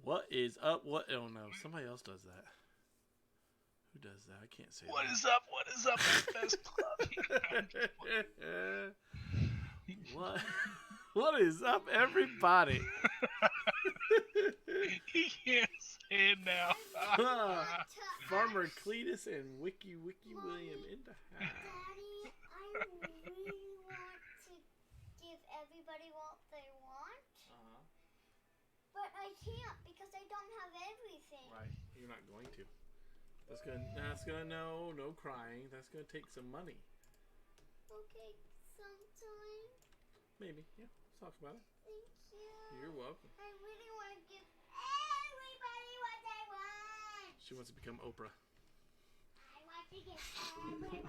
What is up? What? Oh no, somebody else does that. Who does that? I can't say What that. is up? What is up, best club? What? What is up, everybody? He can't say it now. Farmer Cleetus and Wicky William in the house. Daddy, I really want to give everybody what they want, but I can't because I don't have everything. Right, you're not going to. No crying. That's gonna take some money. Okay, sometime. Maybe, yeah. Let's talk about it. Thank you. You're welcome. I really want to give everybody what they want. She wants to become Oprah. I want to give everybody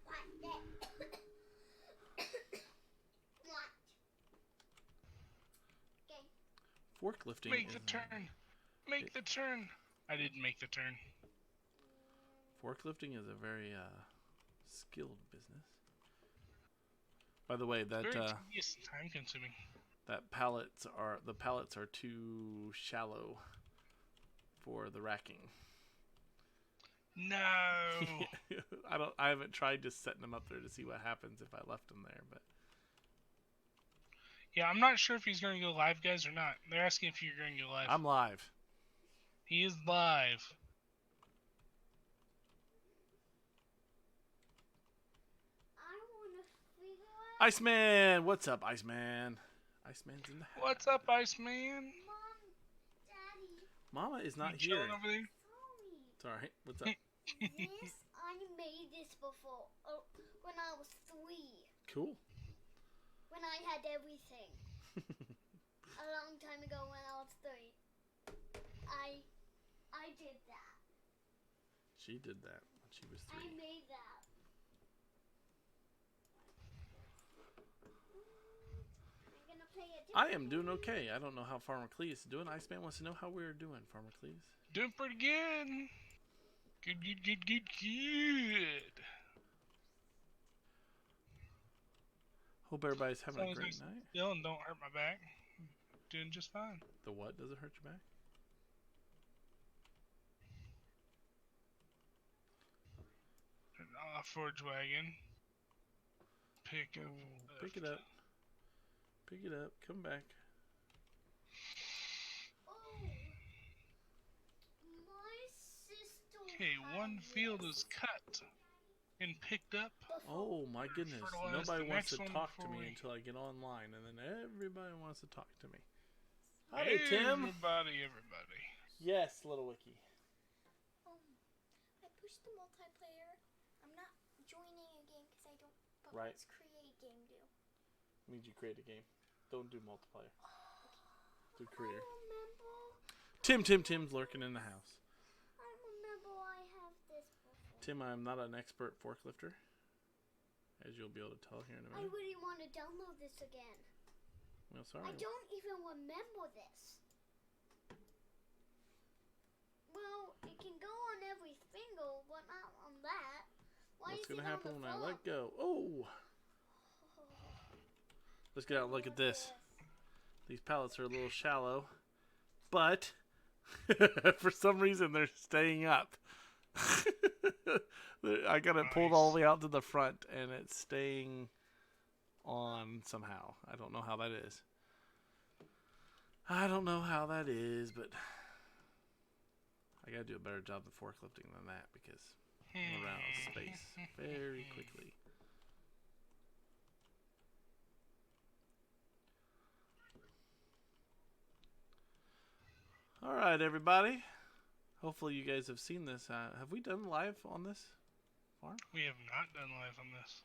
what they want. Okay. Forklifting. Make the turn. Make the turn. I didn't make the turn. Forklifting is a very skilled business. By the way, that Very tedious and time consuming. the pallets are too shallow for the racking. No. I haven't tried just setting them up there to see what happens if I left them there, but Yeah, I'm not sure if he's going to go live, guys, or not. They're asking if you're going to go live. I'm live. He is live. I want to figure out. Iceman, what's up, Iceman? Iceman's in the house. What's up, Iceman? Mom, Daddy, Mama is not You chilling here. over there? sorry. It's all right. What's up? This, I made this before, when I was 3. Cool. When I had everything. A long time ago when I was 3. I did that. She did that when she was 3. I made that. I'm gonna play a I am doing okay. I don't know how Farmer Cleetus is doing. Iceman wants to know how we're doing, Farmer Cleetus. Doing pretty good. Good. Hope everybody's having a As long great as I night. still and don't hurt my back. Doing just fine. The what? Does it hurt your back? An off-forge wagon. Pick up. Pick it up. Pick it up. Come back. Oh. My sister. Okay, one had field this is cut and picked up. before. Oh my goodness. Fertilize Nobody the wants to next one talk to before me we- until I get online, and then everybody wants to talk to me. Hey, Howdy, Tim. Everybody. Yes, little Wicky. I pushed the multiplayer. I'm not joining a game because I don't. But Right. let's create game do. Means you create a game. Don't do multiplayer. Do career. I Tim's lurking in the house. remember I have this before. Tim, I'm not an expert forklifter, as you'll be able to tell here in a I minute. really want to download this again. Well, sorry. I don't even remember this. Well, it can go on every finger, but not on that. Why What's is going to it on happen the when I phone? let go? Oh! Let's get out and look at this. These pallets are a little shallow, but for some reason they're staying up. I got it pulled all the way out to the front, and it's staying on somehow. I don't know how that is. But I gotta do a better job of forklifting than that because I'm around space very quickly. All right, everybody. Hopefully you guys have seen this. Have we done live on this farm? We have not done live on this.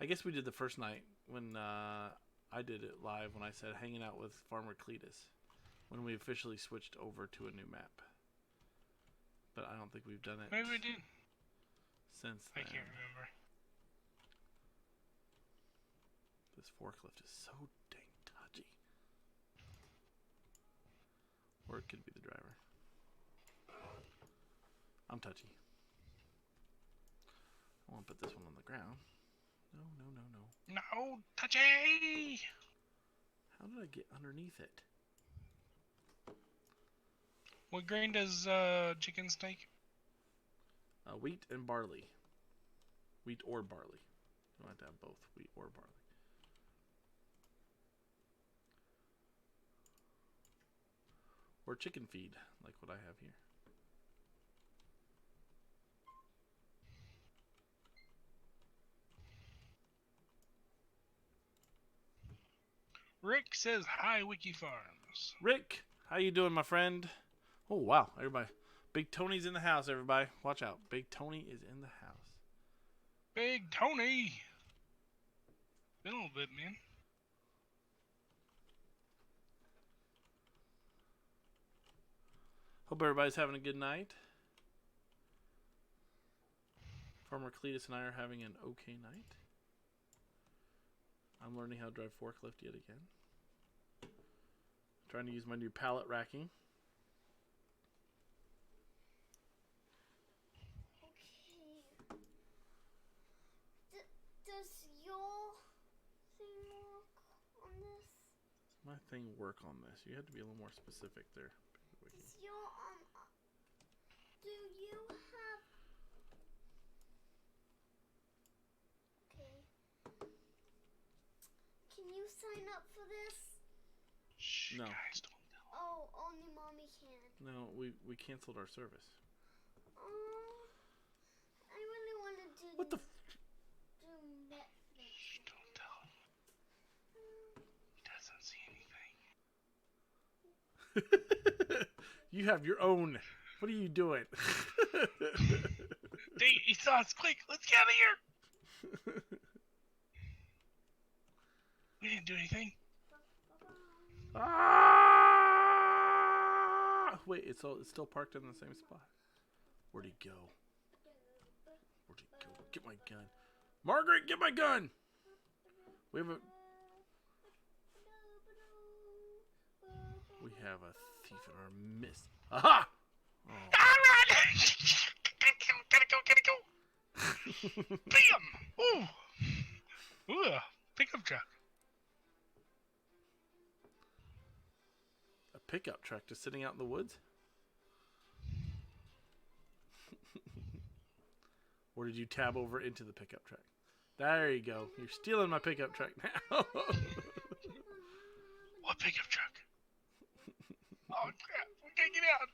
I guess we did the first night when I did it live when I said hanging out with Farmer Cleetus when we officially switched over to a new map. But I don't think we've done it Maybe we did. since I then. can't remember. This forklift is so dang touchy. Or it could be the driver. I'm touchy. I want to put this one on the ground. No. No, touchy! How did I get underneath it? What grain does chickens take? Wheat and barley. Wheat or barley. You don't have to have both, wheat or barley. Or chicken feed, like what I have here. Rick says, hi, Wicky Farms. Rick, how you doing, my friend? Oh, wow, everybody. Big Tony's in the house, everybody. Watch out. Big Tony is in the house. Big Tony. Been a little bit, man. Hope everybody's having a good night. Farmer Cleetus and I are having an okay night. I'm learning how to drive forklift yet again. Trying to use my new pallet racking. Okay. Does your thing work on this? My thing work on this. You had to be a little more specific there. Does your do you have? Okay. Can you sign up for this? Shh, No. guys, don't tell. Oh, only mommy can. No, we canceled our service. Oh, I really want to do. What the? Do Netflix. Shh, don't tell him. He doesn't see anything. You have your own. What are you doing? Dude, he saw us quick. Let's get out of here. We didn't do anything. Ah! Wait, it's still parked in the same spot. Where'd he go? Where'd he go? Get my gun. Margaret, get my gun! We have a thief in our midst. Aha! Oh. Gotta go. Bam! Ooh! Ooh, pickup truck. A pickup truck just sitting out in the woods? Or did you tab over into the pickup truck? There you go. You're stealing my pickup truck now. What pickup truck? Oh crap! We gotta get out.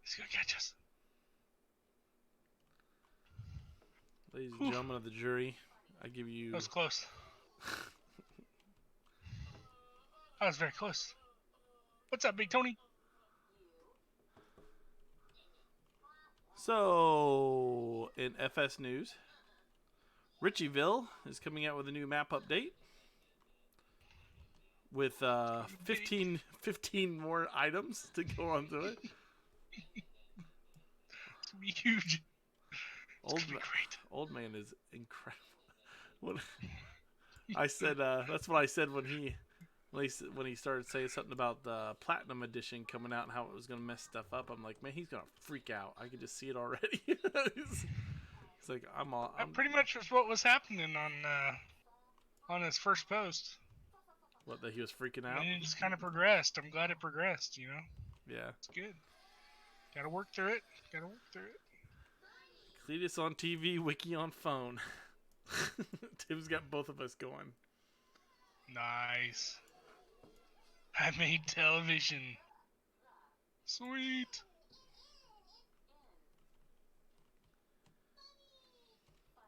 He's gonna catch us. Ladies and gentlemen of the jury, I give you... That was close. That was very close. What's up, Big Tony? So, in FS News, Ritchieville is coming out with a new map update with 15 more items to go onto it. It's gonna be huge. It's gonna be great. Old man is incredible. What I said, that's what I said when he started saying something about the Platinum Edition coming out and how it was going to mess stuff up. I'm like, man, he's going to freak out. I can just see it already. It's like, That pretty much was what was happening on his first post. What, that he was freaking out? And it just kind of progressed. I'm glad it progressed, you know? Yeah. It's good. Gotta work through it. Cleetus on TV, Wicky on phone. Tim's got both of us going. Nice. I made television. Sweet.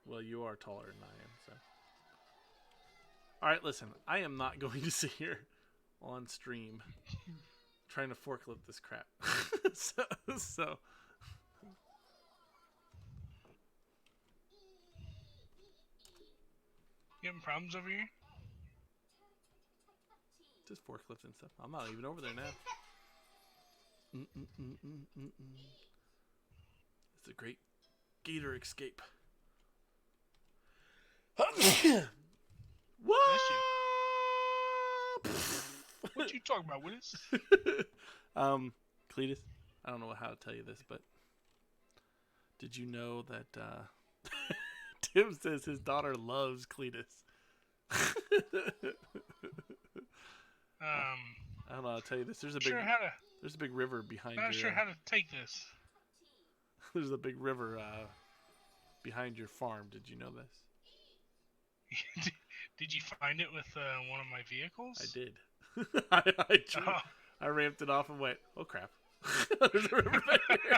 Well, you are taller than I am, so. Alright, listen. I am not going to sit here on stream trying to forklift this crap. so. You having problems over here? Just forklifting stuff. I'm not even over there now. It's a great gator escape. What? What you talking about, Willis? Cleetus, I don't know how to tell you this, but did you know that Tim says his daughter loves Cleetus? I I don't know how to tell you this. There's a big... Sure how to There's a big river behind Not your. sure how to take this. There's a big river behind your farm. Did you know this? Did you find it with one of my vehicles? I did. I ramped it off and went, oh crap. There's a river back here.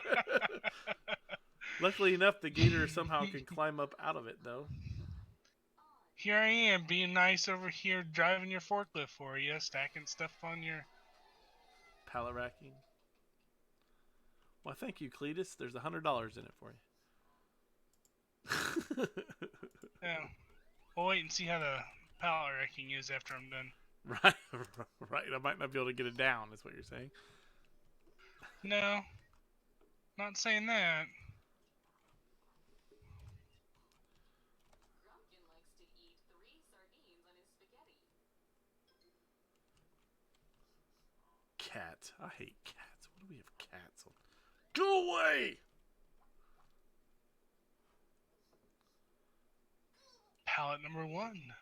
Luckily enough, the gator somehow can climb up out of it, though. Here I am, being nice over here, driving your forklift for you, stacking stuff on your... Pallet racking. Well, thank you, Cleetus. There's $100 in it for you. Yeah. We'll wait and see how the pallet racking is after I'm done. Right. I might not be able to get it down, is what you're saying. No. Not saying that. Cat. I hate cats. What do we have cats on? Go away! Pallet number 1.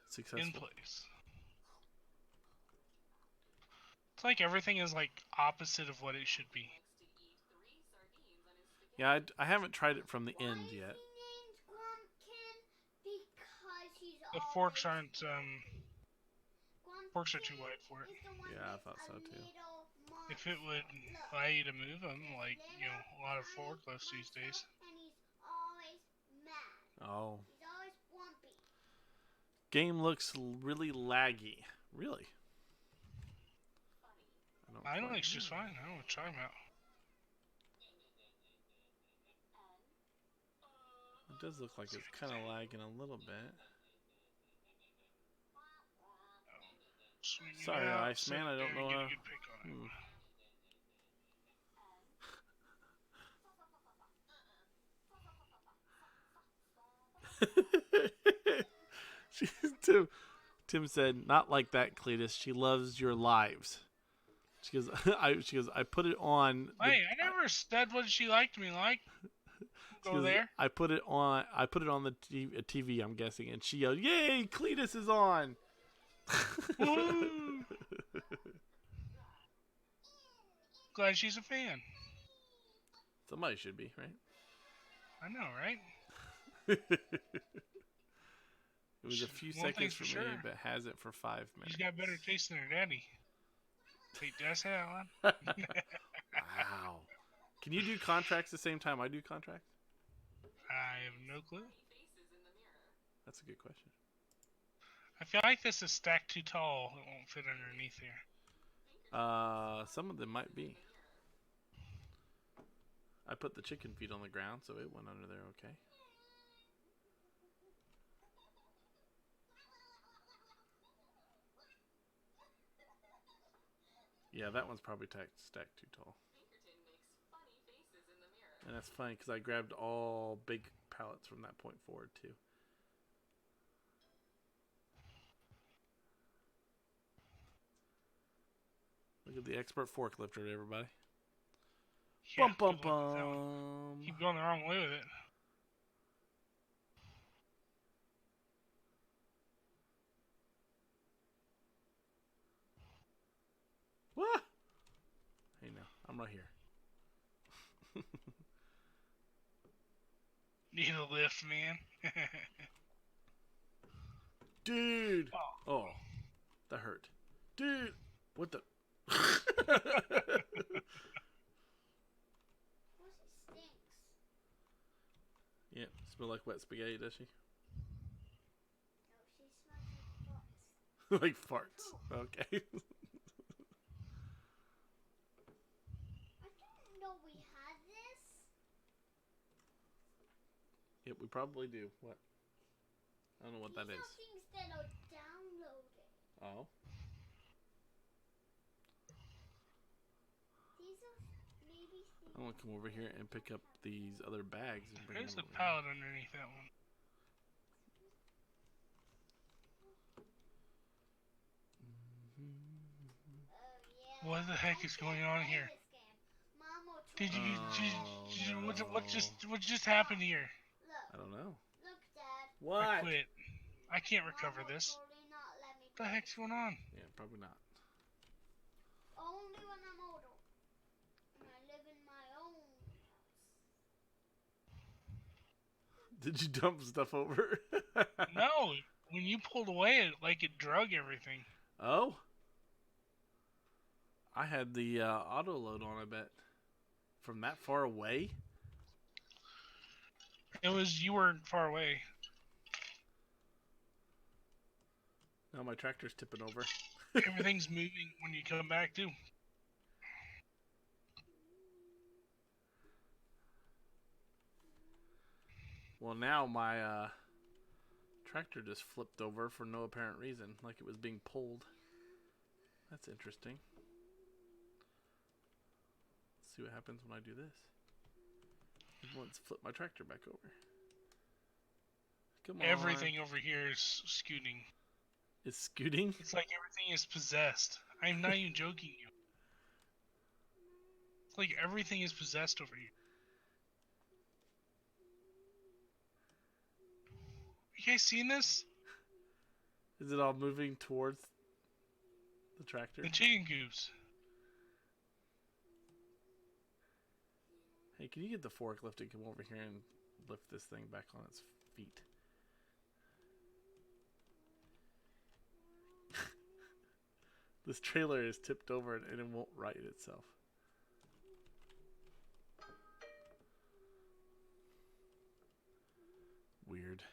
Successful. In place. It's like everything is like opposite of what it should be. Yeah, I haven't tried it from the end yet. The forks aren't, forks are too wide for it. Yeah, I thought so too. If it would allow you to move them, like, you know, a lot of forklifts these days. Oh. Game looks really laggy. Really? I think it's just fine. I don't want to try them out. It does look like it's kind of lagging a little bit. Sorry, Iceman, I don't know how... Tim said, not like that, Cleetus. She loves your lives. She goes, I put it on... Hey, I never said what she liked me like. Go there. I put it on the TV, I'm guessing, and she yelled, yay, Cleetus is on! Glad she's a fan. Somebody should be, right? I know, right? It was a few seconds for me, but has it for 5 minutes. She's got better taste than her daddy. Wait, did I say that one? Wow. Can you do contracts the same time I do contracts? I have no clue. That's a good question. I feel like this is stacked too tall. It won't fit underneath here. Some of them might be. I put the chicken feed on the ground, so it went under there okay. Yeah, that one's probably stacked too tall. And that's funny because I grabbed all big pallets from that point forward too. Look at the expert forklifter, everybody. Yeah, Bum bum bum. Keep going the wrong way with it. What? Hey, now I'm right here. Need a lift, man. Dude. Oh, that hurt. Dude, what the? Yeah, smell like wet spaghetti, does she? No, she smells Like farts. Okay. I didn't know we had this. Yep, we probably do. What? I don't know what that is. Things that are downloaded. Oh. These are maybe things. I'm gonna come over here and pick up these other bags and bring There's them a over pallet underneath that one. What the heck is going on here? Did you? What just happened here? I don't know. Look, Dad. What? I quit. I can't recover this. What the heck's going on? Yeah, probably not. only when I'm older. And I live in my own house. Did you dump stuff over? No, when you pulled away, it drug everything. Oh? I had the auto load on, I bet. From that far away? You weren't far away. Now my tractor's tipping over. Everything's moving when you come back, too. Well, now my tractor just flipped over for no apparent reason, like it was being pulled. That's interesting. Let's see what happens when I do this. Let's flip my tractor back over. Come on. Everything over here is scooting. It's scooting? It's like everything is possessed. I'm not even joking you. It's like everything is possessed over here. You guys seen this? Is it all moving towards the tractor? The chicken coops. Hey, can you get the forklift and come over here and lift this thing back on its feet? This trailer is tipped over and it won't right itself. Weird.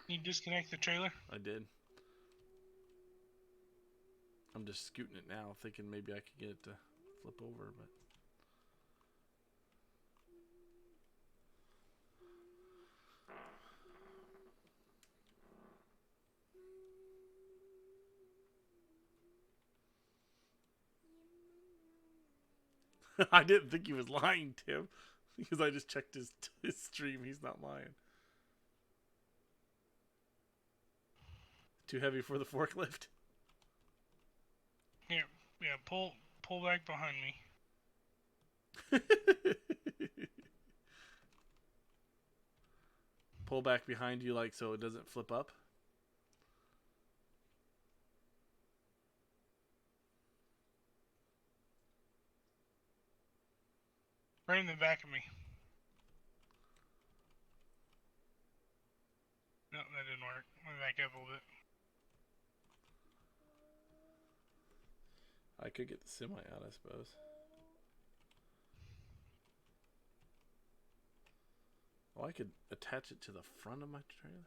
You disconnect the trailer? I did. I'm just scooting it now, thinking maybe I could get it to flip over, but... I didn't think he was lying, Tim, because I just checked his stream. He's not lying. Too heavy for the forklift? Here, yeah, pull back behind me. Pull back behind you, like, so it doesn't flip up? Right in the back of me. No, that didn't work. Let me back up a little bit. I could get the semi out, I suppose. Oh, I could attach it to the front of my trailer.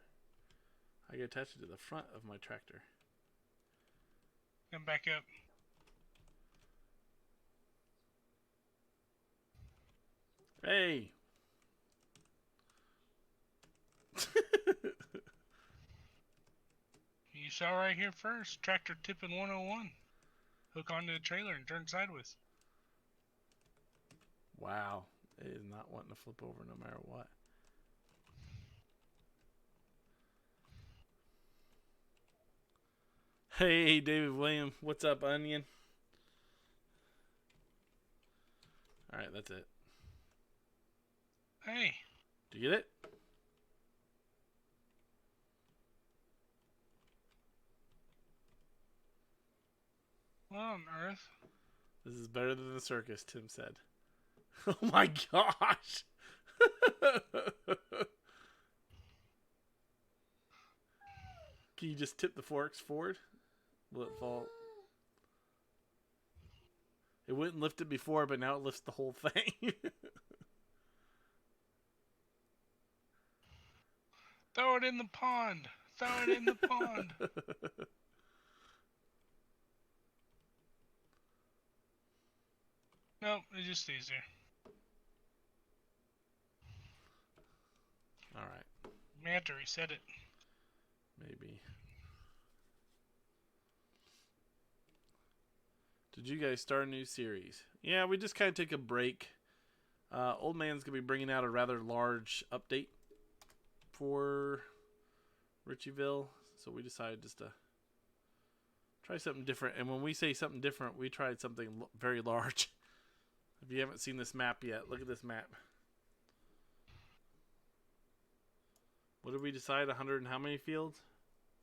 I could attach it to the front of my tractor. Come back up. Hey! You saw right here first. Tractor tipping 101. Hook onto the trailer and turn sideways. Wow. It is not wanting to flip over no matter what. Hey, David William. What's up, Onion? Alright, that's it. Hey. Did you get it? What on earth? This is better than the circus, Tim said. Oh my gosh! Can you just tip the forks forward? Will it fall? It wouldn't lift it before, but now it lifts the whole thing. Throw it in the pond. Throw it in the pond. Nope, it just stays there. Alright. May have to reset it. Maybe. Did you guys start a new series? Yeah, we just kind of took a break. Old Man's going to be bringing out a rather large update for Ritchieville. So we decided just to try something different. And when we say something different, we tried something very large. If you haven't seen this map yet, look at this map. What did we decide? 100 and how many fields?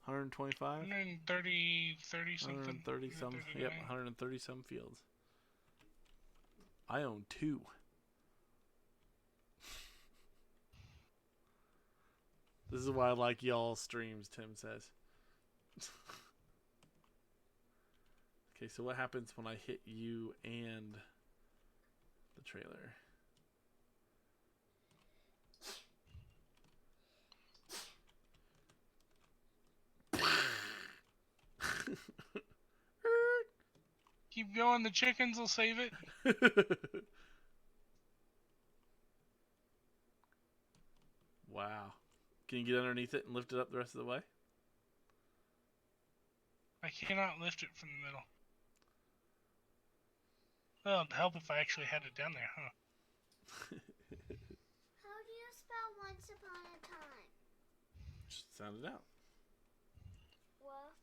125? 130 something. 130 some. Yep, 130 some fields. I own 2. This is why I like y'all streams, Tim says. Okay, so what happens when I hit you and the trailer? Keep going, the chickens will save it. Wow. Can you get underneath it and lift it up the rest of the way? I cannot lift it from the middle. Well, it'd help if I actually had it down there, huh? How do you spell once upon a time? Just sound it out. What?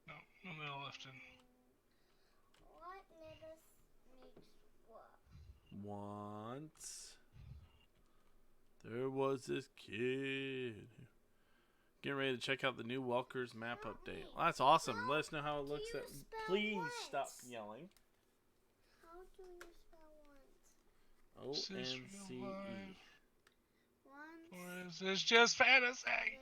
No, the middle lifted. What letters makes what? Once there was this kid. Getting ready to check out the new Welker's map update. Well, that's awesome. Let us know how it looks. Please stop yelling. How do you spell once? O-N-C-E. Once. Or is this just fantasy?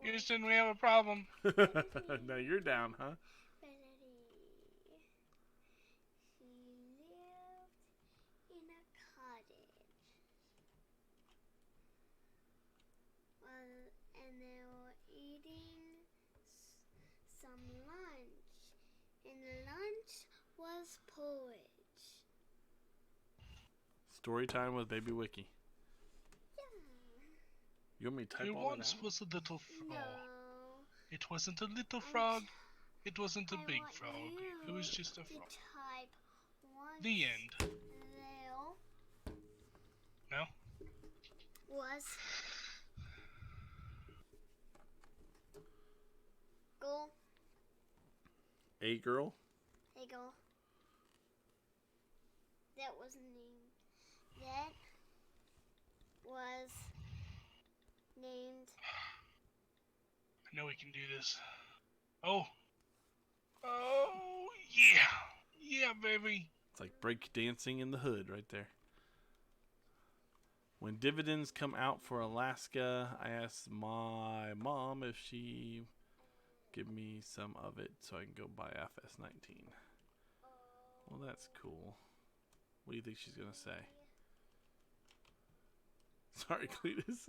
Houston, we have a problem. Now you're down, huh? He lived in a cottage. And they were eating some lunch. And the lunch was porridge. Story time with Baby Wicky. You want me to type There all that once out? was a little frog. No. It wasn't a little frog. It wasn't a big frog. It was just a frog. Type once The end. there No? was girl. A girl? A girl. That was named. That was named. I know we can do this. Oh. Oh, yeah. Yeah, baby. It's like break dancing in the hood right there. When dividends come out for Alaska, I asked my mom if she give me some of it so I can go buy FS19. Well, that's cool. What do you think she's going to say? Sorry, Cleetus.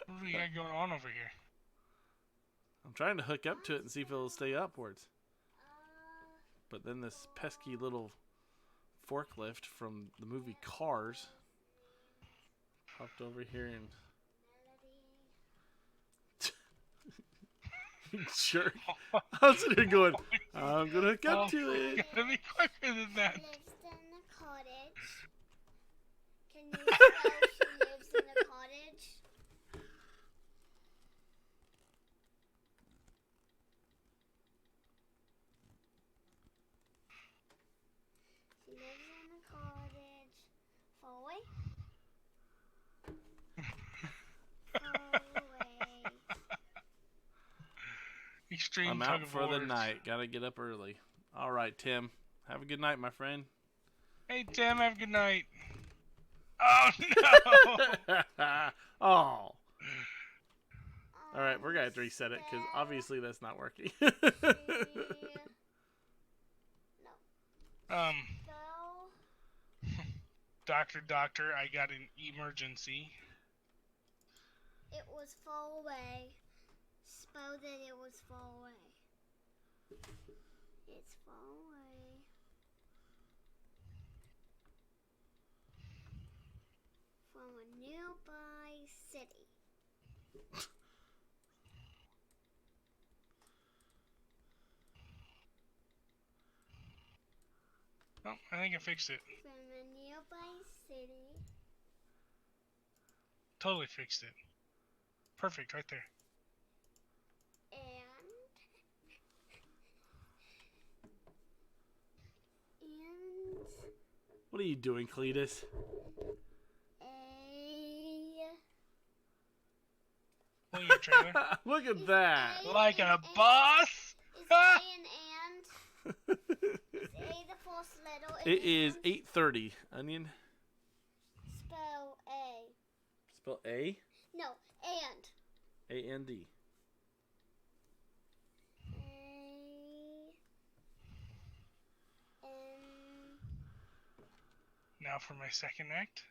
What do we got going on over here? I'm trying to hook up to it and see if it'll stay upwards. But then this pesky little forklift from the movie Cars popped over here and... Jerk. I was sitting here going, I'm going to hook up to it. You gotta be quicker than that. Lives in a cottage. Can you spell she lives in a cottage? She lives in a cottage. Far away? Far away. Extreme I'm tug out of for the wars. night. Gotta get up early. All right, Tim. Have a good night, my friend. Hey, Tim, have a good night. Oh, no! Oh. All right, we're gonna have to reset it because obviously that's not working. No. Spell. Doctor, I got an emergency. It was far away. Spell that it was far away. It's far away. From a nearby city. Oh, I think I fixed it. From a nearby city. Totally fixed it. Perfect, right there. And What are you doing, Cleetus? and on your trailer. Look at that. Like a boss. Is A and? Is A the first letter? It is 8:30. Onion. Spell A. Spell A. No, and. A-N-D. Now for my second act.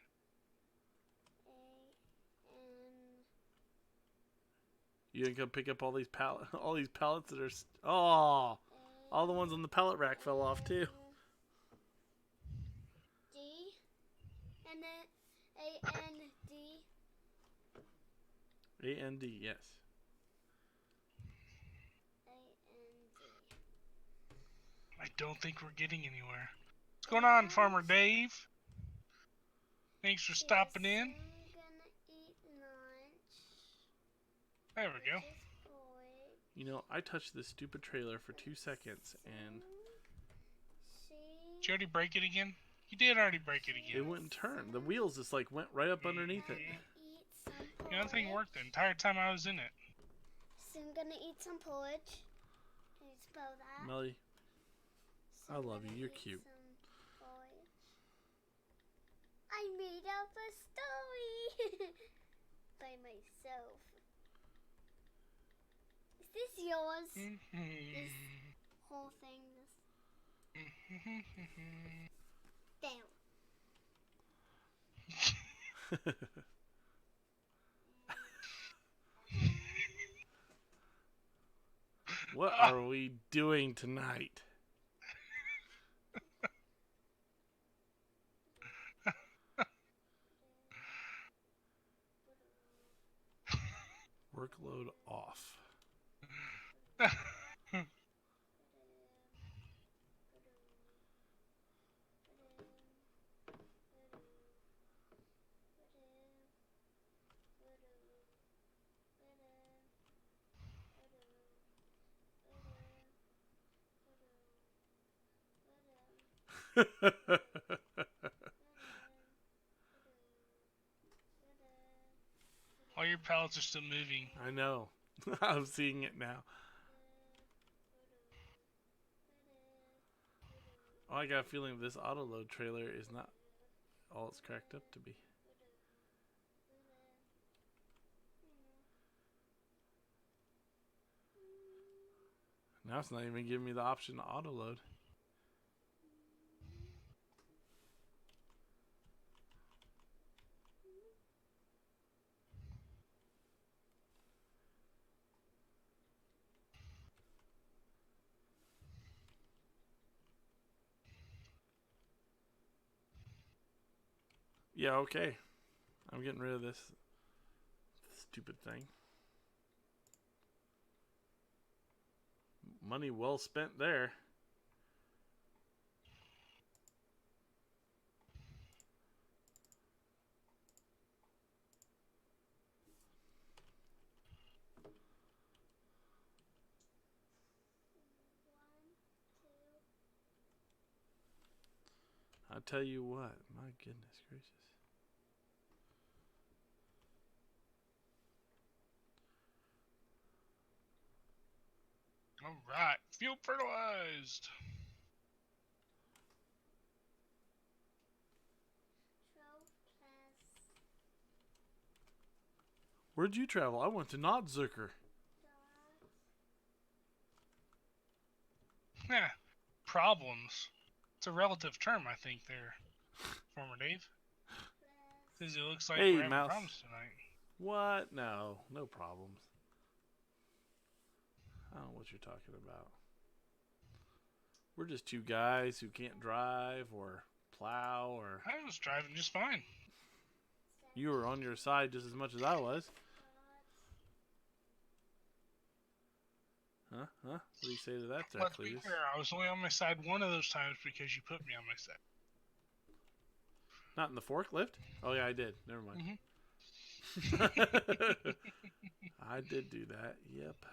You gonna come pick up all these pallets that are all the ones on the pallet rack fell off too. D and then A-N-D. A-N-D, yes. A-N-D. I don't think we're getting anywhere. What's going on, Farmer Dave? Thanks for stopping in. I'm gonna eat lunch. There we go. You know, I touched this stupid trailer for 2 seconds and Did you already break it again? You did already break it again. it wouldn't turn. The wheels just like went right up underneath it. The other thing worked the entire time I was in it. So I'm gonna eat some porridge. Can you spell that? Melly, So I I'm love you. gonna You're eat cute. some porridge. I made up a story by myself. Is this yours? This whole thing. Damn. What are we doing tonight? Workload off. All your pallets are still moving. I know. I'm seeing it now. Oh, I got a feeling this auto load trailer is not all it's cracked up to be. Now it's not even giving me the option to auto load. Yeah, okay. I'm getting rid of this stupid thing. Money well spent there. I'll tell you what, my goodness gracious. All right, field fertilized. Where'd you travel? I went to Nodzucker. Yeah, problems. It's a relative term, I think, there, Farmer Dave. Says it looks like Hey, we're having Mouse. problems tonight. What? No, no problems. I don't know what you're talking about. We're just two guys who can't drive or plow or... I was driving just fine. You were on your side just as much as I was. Huh? What do you say to that, there, Let's be Cleetus? fair, I was only on my side one of those times because you put me on my side. Not in the forklift? Oh, yeah, I did. Never mind. I did do that. Yep.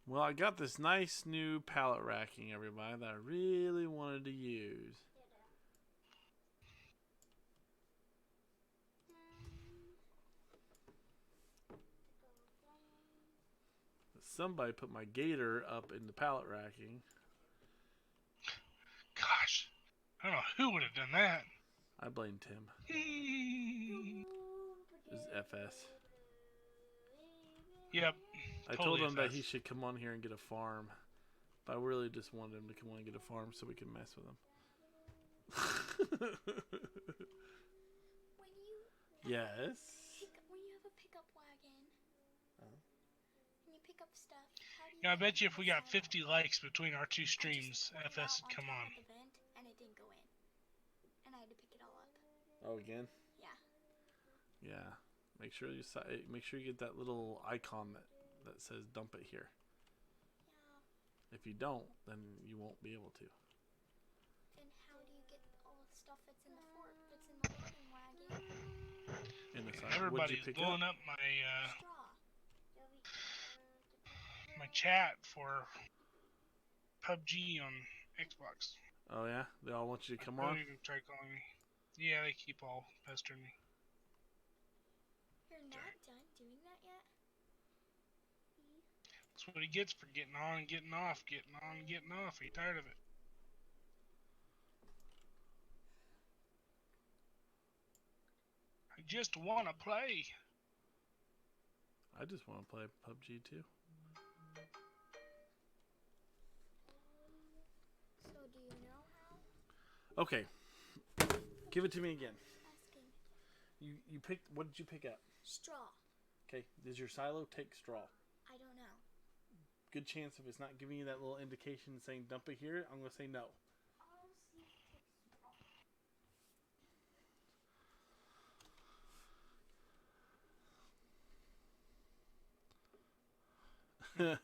Well, I got this nice new pallet racking, everybody, that I really wanted to use. somebody put my gator up in the pallet racking. Gosh, I don't know who would have done that. I blame Tim. This is FS. Yep. I told him that he should come on here and get a farm. But I really just wanted him to come on and get a farm so we can mess with him. Yes. When you have a pickup wagon, when you pick up stuff, how do you? Yeah, I bet you if we got 50 likes between our two streams, FS would come on. The vent and it didn't go in, and I had to pick it all up. Oh, again? Yeah. Yeah. Make sure you get that little icon that says dump it here. Yeah. If you don't, then you won't be able to. And how do you get all the stuff that's in the fort? That's in the loading wagon. In the side. Everybody's blowing up my Straw. my chat for PUBG on Xbox. Oh yeah, they all want you to come on. They try calling me. Yeah, they keep all pestering me. You're not done doing that yet? That's what he gets for getting on and getting off, getting on and getting off. Are you tired of it? I just want to play. I just want to play PUBG too. So do you know how? Okay, give it to me again. Asking. You picked. What did you pick up? Straw. Okay, does your silo take straw? I don't know. Good chance if it's not giving you that little indication saying dump it here, I'm gonna say no.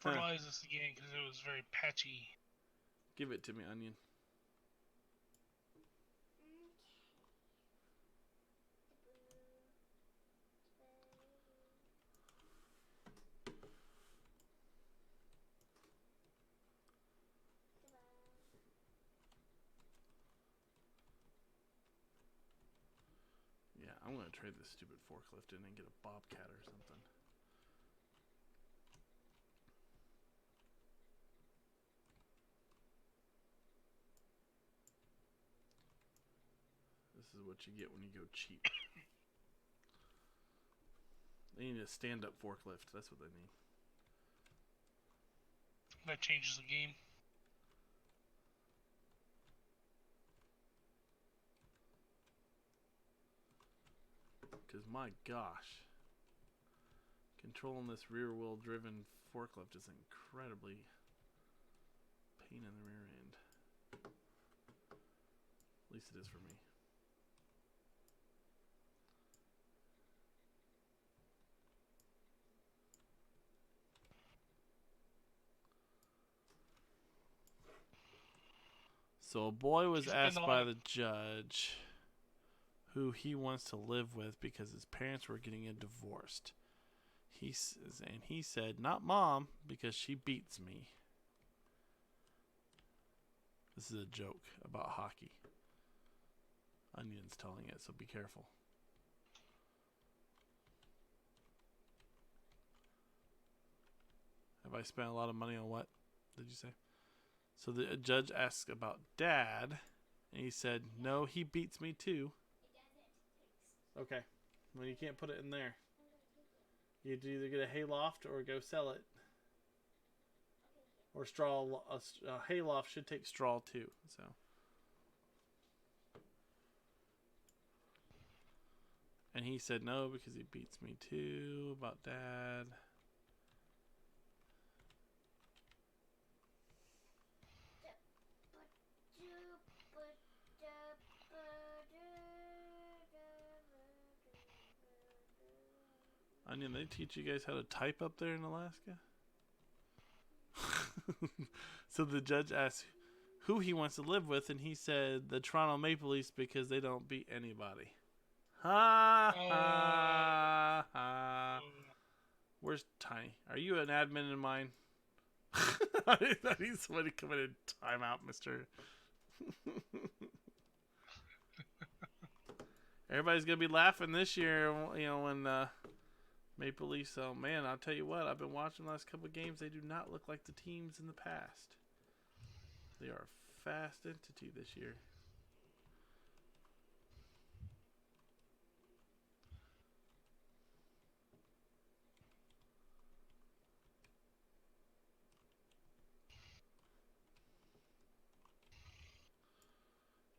Fertilize this again because it was very patchy. Give it to me, Onion. Yeah, I'm gonna trade this stupid forklift in and get a bobcat or something. This is what you get when you go cheap. They need a stand-up forklift. That's what they need. That changes the game. Because my gosh, controlling this rear-wheel driven forklift is incredibly pain in the rear end. At least it is for me. So a boy was asked by the judge who he wants to live with because his parents were getting divorced. He said, "Not mom, because she beats me." This is a joke about hockey. Onion's telling it, so be careful. Have I spent a lot of money on what? Did you say? So the judge asked about dad, and he said, "No, he beats me too." Okay. Well, you can't put it in there. You have to either get a hayloft or go sell it. Or straw. A hayloft should take straw too. So. And he said no because he beats me too about dad. Onion, they teach you guys how to type up there in Alaska? So the judge asked who he wants to live with, and he said the Toronto Maple Leafs because they don't beat anybody. Ha ha ha. Where's Tiny? Are you an admin in mine? I need somebody to come in and time out, mister. Everybody's going to be laughing this year, you know, Maple Leafs, oh man, I'll tell you what, I've been watching the last couple of games. They do not look like the teams in the past. They are a fast entity this year.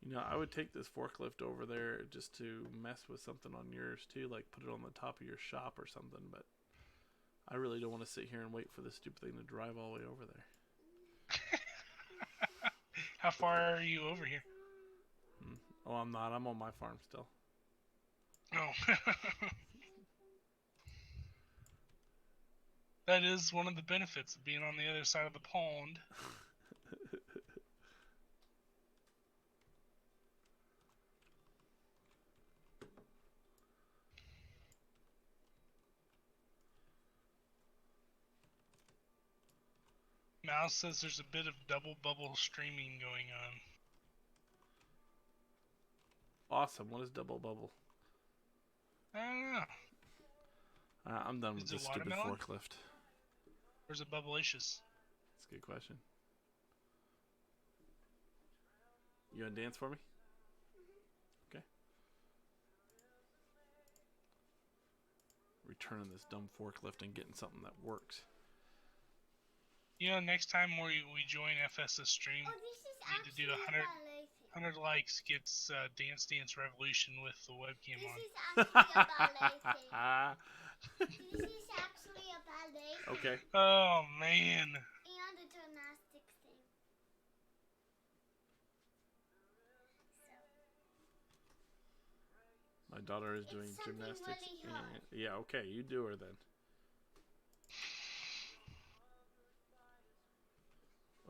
You know, I would take this forklift over there just to mess with something on yours too, like put it on the top of your shop or something, but I really don't want to sit here and wait for this stupid thing to drive all the way over there. How far are you over here? Oh, I'm not. I'm on my farm still. Oh. That is one of the benefits of being on the other side of the pond. Mouse says there's a bit of double bubble streaming going on. Awesome. What is double bubble? I don't know. I'm done with Is this it stupid watermelon? forklift. Or is it bubblicious? That's a good question. You gonna dance for me? Okay. Returning this dumb forklift and getting something that works. You know, next time we join FS's stream, Oh, this is we need to do actually 100 likes gets Dance Dance Revolution with the webcam on. This is actually a ballet thing. This is actually a ballet thing. Okay. Oh, man. And a gymnastics thing. My daughter is It's doing something gymnastics. really hard. Yeah, okay, you do her then.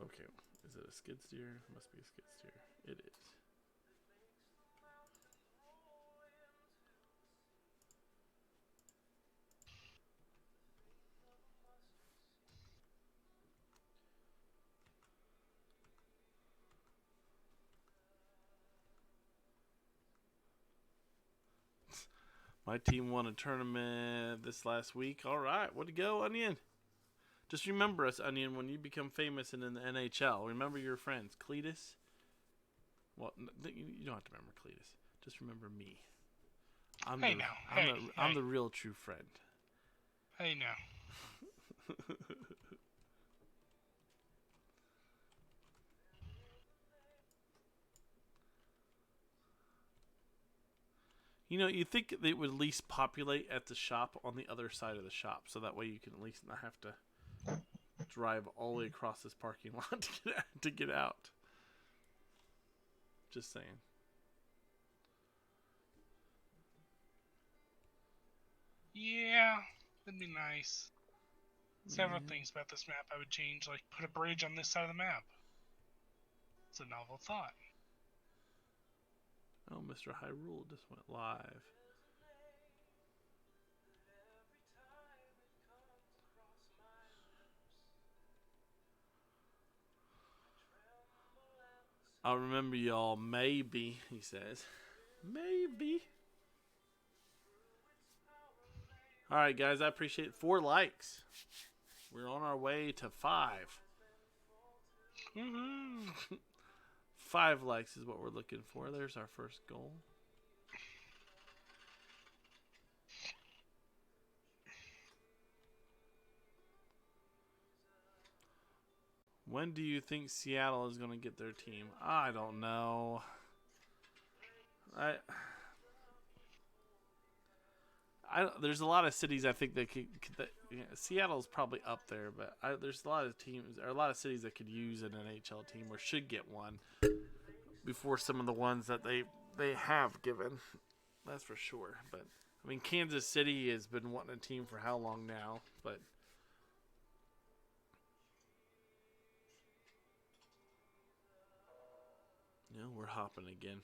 Okay, is it a skid steer? Must be a skid steer. It is. My team won a tournament this last week. All right, way to go, Onion. Just remember us, Onion, when you become famous and in the NHL. Remember your friends, Cleetus. Well, you don't have to remember Cleetus. Just remember me. I'm the real true friend. Hey, now. You know, you think they would at least populate at the shop on the other side of the shop, so that way you can at least not have to drive all the way across this parking lot to get out. Just saying. Yeah, that'd be nice. Several Yeah. things about this map I would change, like put a bridge on this side of the map. It's a novel thought. Oh, Mr. Hyrule just went live. I'll remember y'all, maybe, he says. Maybe. Alright, guys, I appreciate it. 4 likes. We're on our way to 5. Woohoo! 5 likes is what we're looking for. There's our first goal. When do you think Seattle is going to get their team? I don't know. There's a lot of cities I think that could Seattle's probably up there, but there's a lot of teams or a lot of cities that could use an NHL team or should get one before some of the ones that they have given. That's for sure. But I mean, Kansas City has been wanting a team for how long now? But you know, we're hopping again.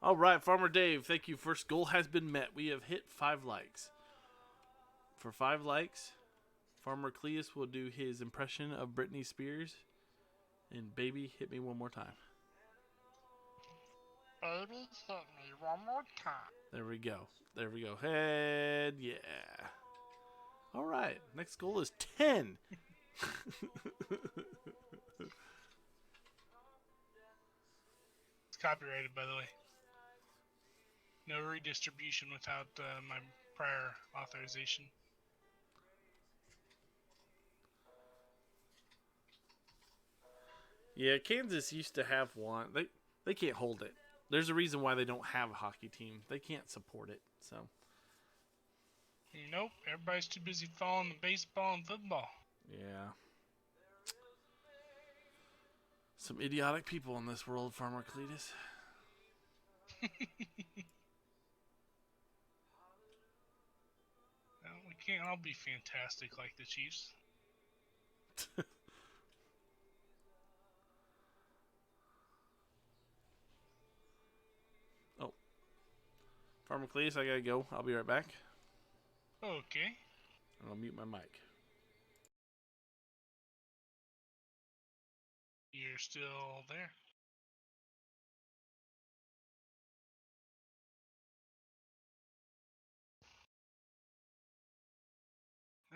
All right, Farmer Dave, thank you. First goal has been met. We have hit 5 likes. For 5 likes, Farmer Cleetus will do his impression of Britney Spears. And baby, hit me one more time. Baby, hit me one more time. There we go. There we go. Head, yeah. All right. Next goal is 10. It's copyrighted, by the way. No redistribution without my prior authorization. Yeah, Kansas used to have one. They can't hold it. There's a reason why they don't have a hockey team. They can't support it. So. Nope, everybody's too busy following the baseball and football. Yeah. Some idiotic people in this world, Farmer Cleetus. Well, we can't all be fantastic like the Chiefs. Oh. Farmer Cleetus, I gotta go. I'll be right back. Okay. I'll mute my mic. You're still there.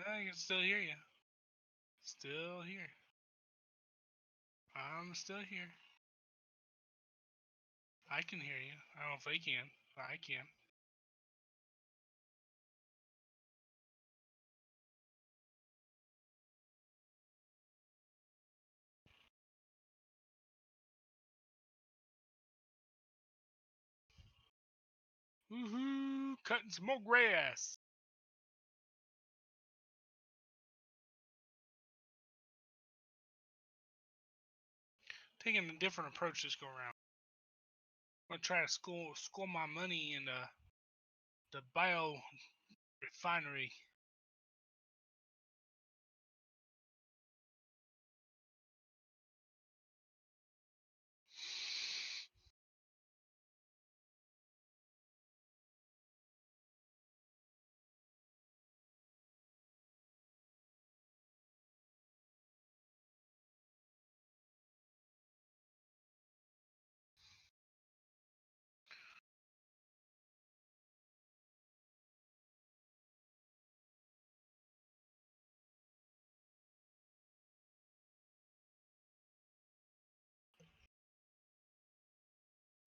I can still hear you. Still here. I'm still here. I can hear you. I don't know if they can, but I can. Woohoo! Cutting some more grass. Taking a different approach this go around. I'm gonna try to school my money in the bio refinery.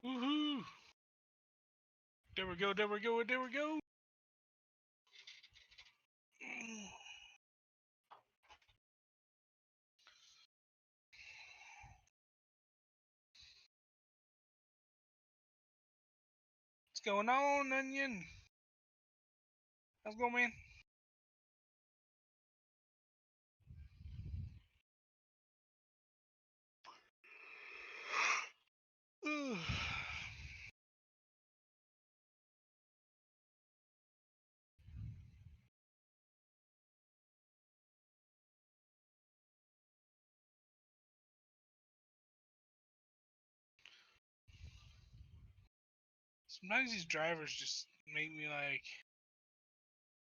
Woohoo! There we go, there we go, there we go! What's going on, Onion? How's it going, man? Sometimes these drivers just make me like,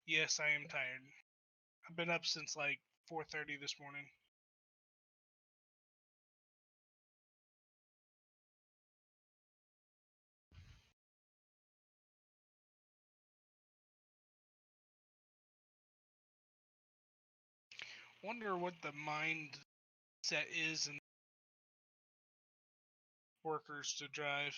yes, I am tired. I've been up since like 4:30 this morning. Wonder what the mindset is in workers to drive.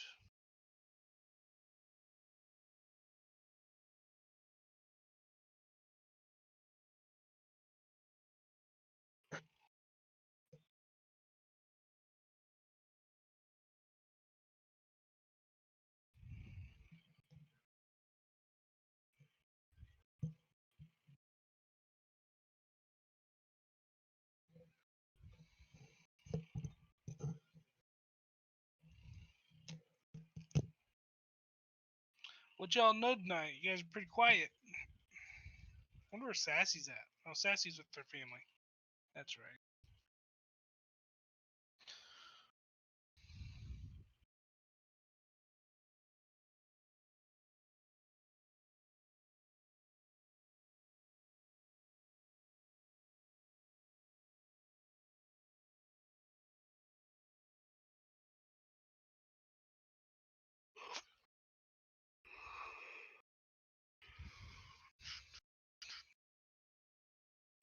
What y'all know tonight? You guys are pretty quiet. Wonder where Sassy's at. Oh, Sassy's with their family. That's right.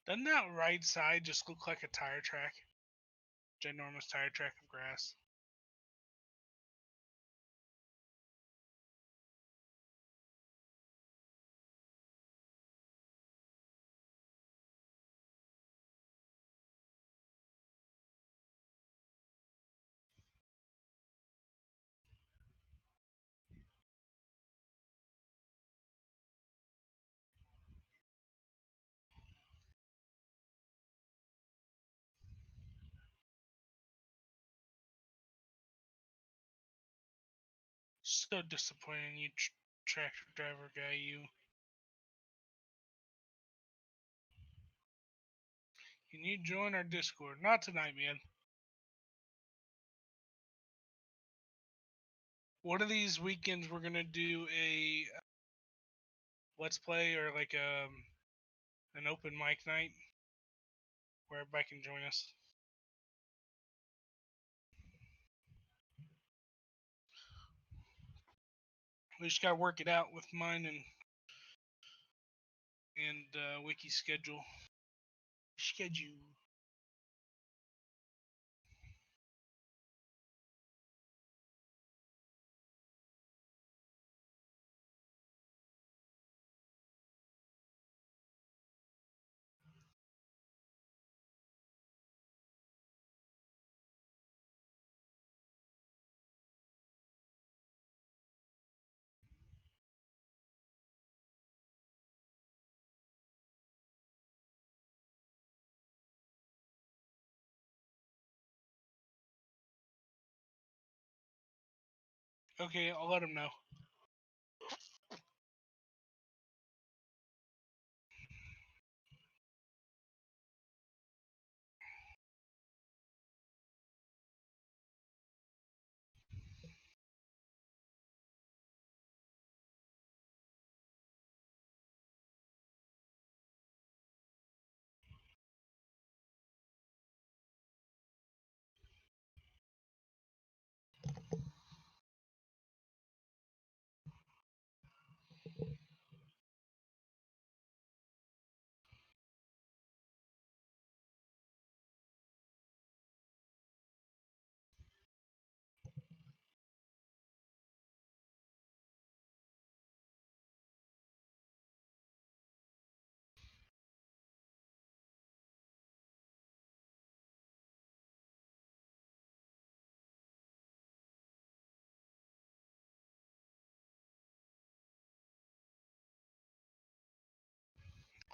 Doesn't that right side just look like a tire track? Ginormous tire track of grass. So disappointing, you tractor driver guy, you. Can you join our Discord? Not tonight, man. One of these weekends we're gonna do a let's play or like an open mic night where everybody can join us. We just gotta work it out with mine and Wicky's schedule. Okay, I'll let him know.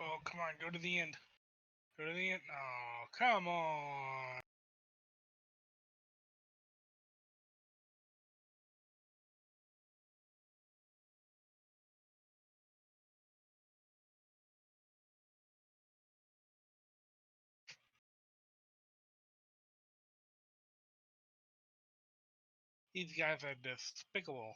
Oh, come on, go to the end. Go to the end. Oh, come on. These guys are despicable.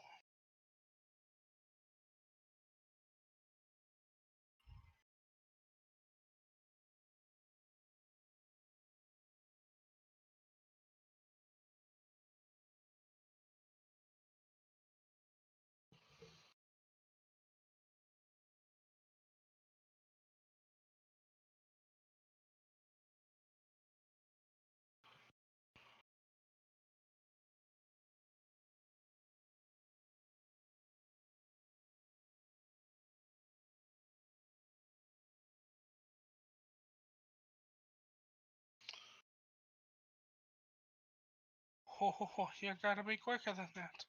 Oh, you gotta be quicker than that.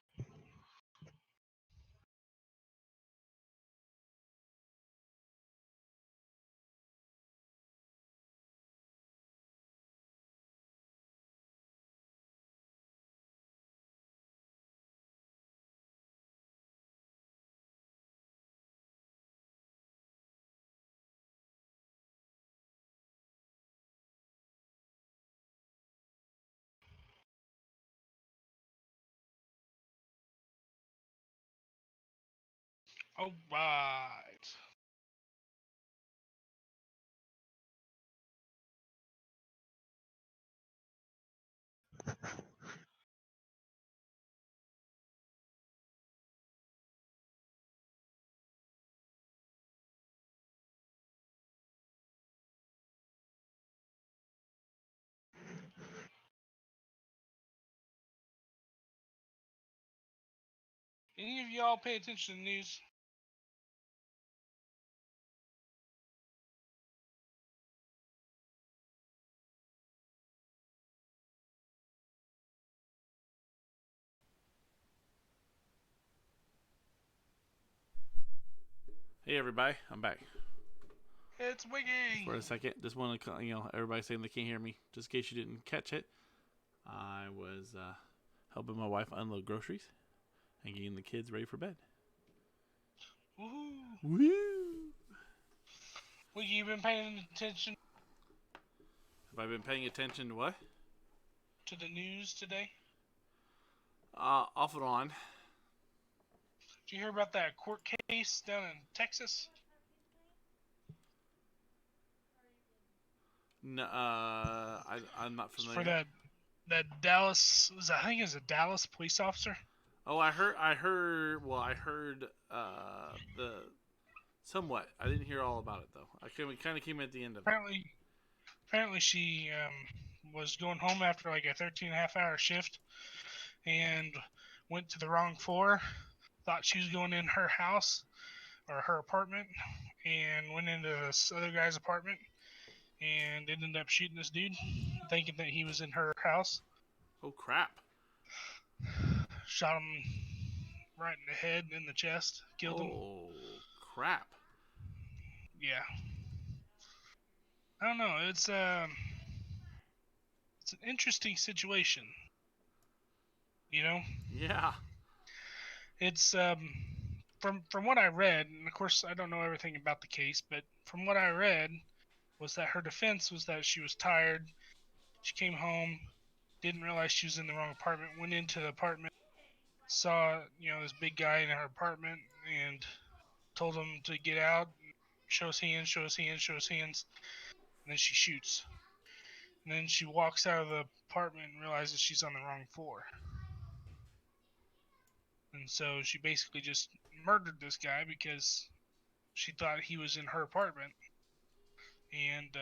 All right. Any of y'all pay attention to the news? Hey everybody, I'm back. It's Wicky. For a second, just want to, everybody saying they can't hear me. Just in case you didn't catch it, I was helping my wife unload groceries and getting the kids ready for bed. Woohoo! Woo! Wicky, you been paying attention Have I been paying attention to what? to the news today? Off and on. Did you hear about that court case down in Texas? No, I'm not It's familiar. for that Dallas, I think it's a Dallas police officer. Oh, I heard. Well, I heard the somewhat. I didn't hear all about it though. We kind of came at the end of it. Apparently she was going home after like a 13.5-hour shift and went to the wrong floor. Thought she was going in her house or her apartment, and went into this other guy's apartment and ended up shooting this dude, thinking that he was in her house. Oh crap! Shot him right in the head and in the chest, killed him. Oh crap! Yeah. I don't know. It's an interesting situation. You know? Yeah. It's from what I read, and of course I don't know everything about the case, but from what I read was that her defense was that she was tired. She came home, didn't realize she was in the wrong apartment, went into the apartment, saw, this big guy in her apartment, and told him to get out, show his hands, and then she shoots. And then she walks out of the apartment and realizes she's on the wrong floor. And so she basically just murdered this guy because she thought he was in her apartment. And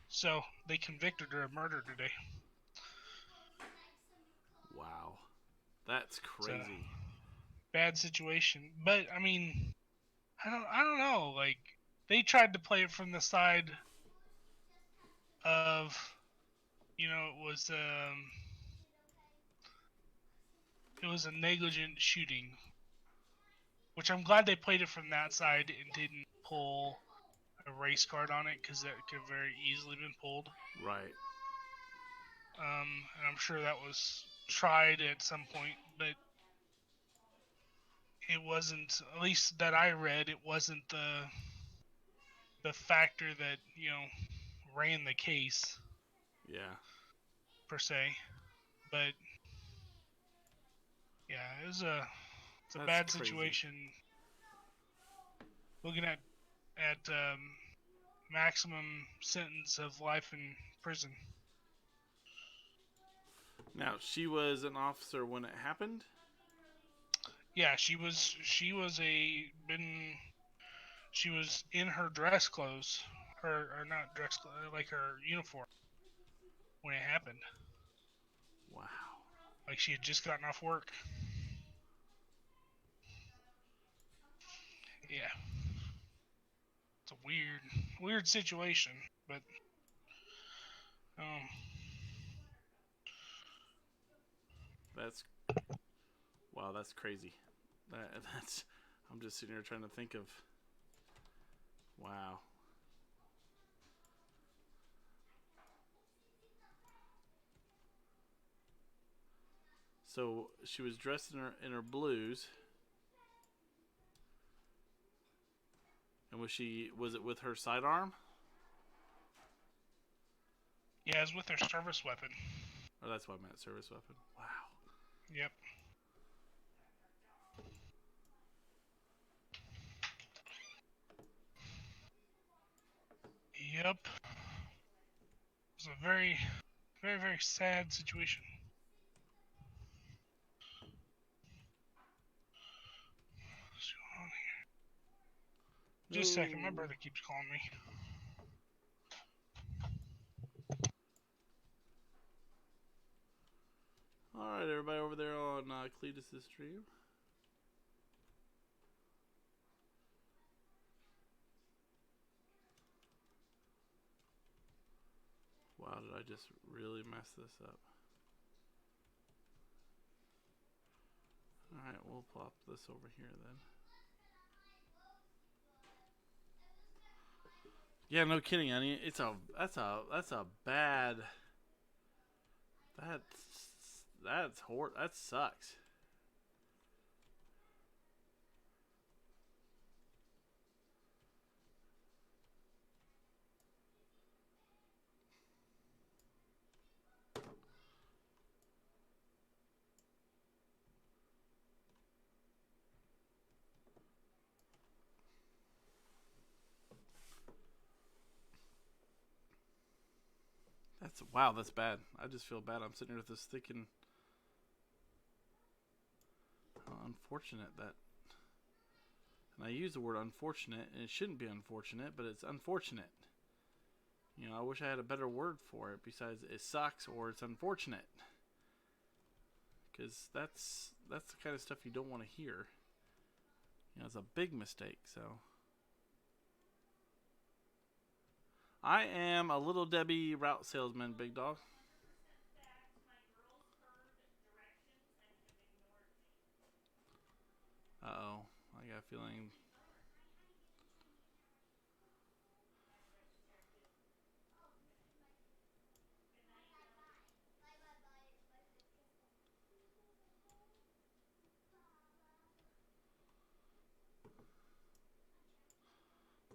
so they convicted her of murder today. Wow, that's crazy. Bad situation. But I mean, I don't know. Like, they tried to play it from the side of, it was a negligent shooting, which I'm glad they played it from that side and didn't pull a race card on it, because that could have very easily been pulled. Right. And I'm sure that was tried at some point, but it wasn't, at least that I read, it wasn't the factor that, ran the case. Yeah. Per se. But yeah, it's a bad crazy. situation. Looking at maximum sentence of life in prison. Now, she was an officer when it happened? Yeah, she was in her dress clothes, or not dress clothes, like her uniform when it happened. Wow. Like she had just gotten off work. Yeah. It's a weird situation, but That's crazy. I'm just sitting here trying to think of. Wow. So she was dressed in her blues, and was it with her sidearm? yeah, it's with her service weapon. Oh, that's what I meant, service weapon. Wow. Yep. Yep. It's a very, very, very sad situation. What's going on here? Just a second, my brother keeps calling me. Alright, everybody over there on Cleetus' stream. did I just really mess this up? Alright, we'll plop this over here then. Yeah, no kidding, honey. That's a bad. That sucks. Wow, that's bad. I just feel bad. I'm sitting here with this thinking how unfortunate that. And I use the word unfortunate, and it shouldn't be unfortunate, but it's unfortunate. You know, I wish I had a better word for it besides it sucks or it's unfortunate. Because that's the kind of stuff you don't want to hear. You know, it's a big mistake, so. I am a Little Debbie route salesman, big dog. Uh-oh. I got a feeling.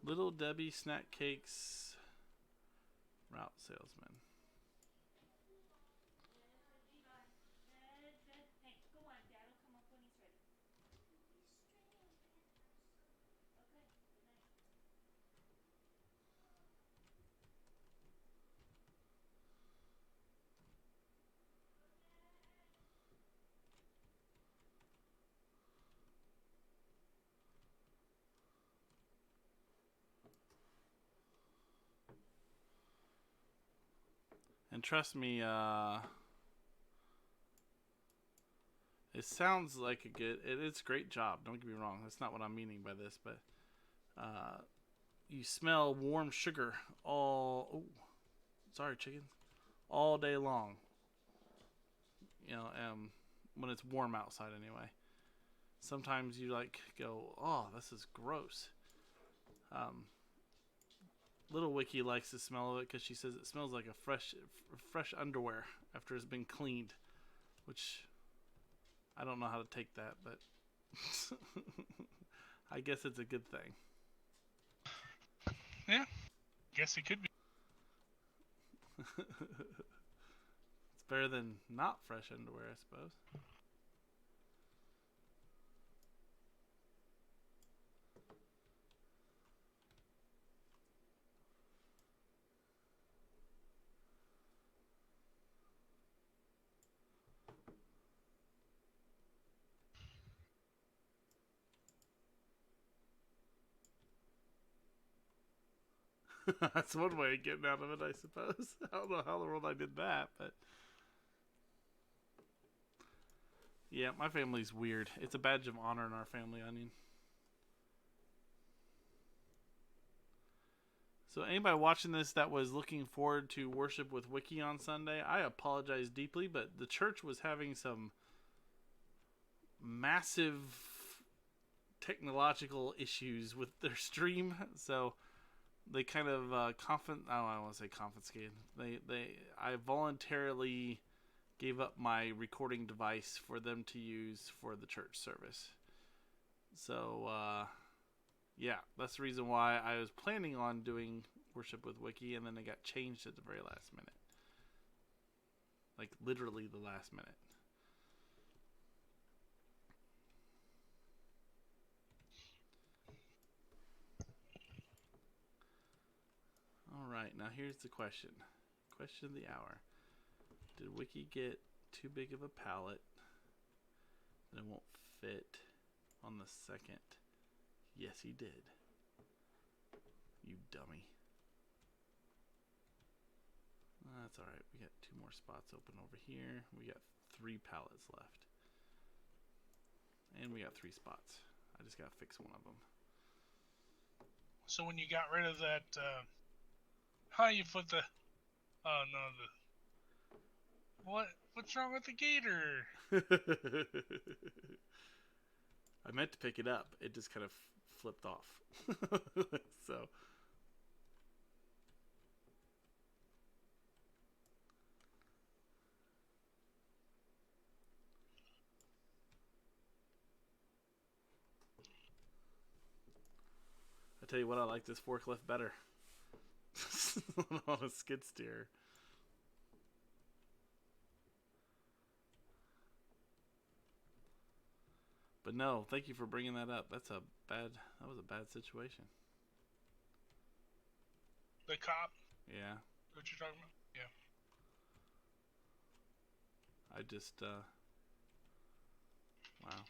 Little Debbie snack cakes route salesman. And trust me, it sounds like it's a great job. Don't get me wrong. That's not what I'm meaning by this, but you smell warm sugar sorry, chickens, all day long. You know, when it's warm outside anyway. Sometimes you go, oh, this is gross. Little Wicky likes the smell of it because she says it smells like a fresh underwear after it's been cleaned, which I don't know how to take that, but I guess it's a good thing. Yeah, guess it could be. It's better than not fresh underwear, I suppose. That's one way of getting out of it, I suppose. I don't know how in the world I did that, but yeah, my family's weird. It's a badge of honor in our family, Onion. So anybody watching this that was looking forward to worship with Wicky on Sunday, I apologize deeply, but the church was having some massive technological issues with their stream, so they kind of I don't want to say confiscated. I voluntarily gave up my recording device for them to use for the church service. So yeah, that's the reason why I was planning on doing worship with Wicky, and then it got changed at the very last minute. Like literally the last minute. Alright, now here's the question. Question of the hour. Did Wicky get too big of a pallet that it won't fit on the second? Yes, he did. You dummy. That's alright. We got 2 more spots open over here. We got 3 pallets left. And we got 3 spots. I just gotta fix one of them. So when you got rid of that, how you put the Oh no, what's wrong with the gator? I meant to pick it up. It just kind of flipped off. So. I tell you what, I like this forklift better. On a skid steer. But no, thank you for bringing that up. That was a bad situation. The cop? Yeah. What you're talking about? Yeah. I just, wow.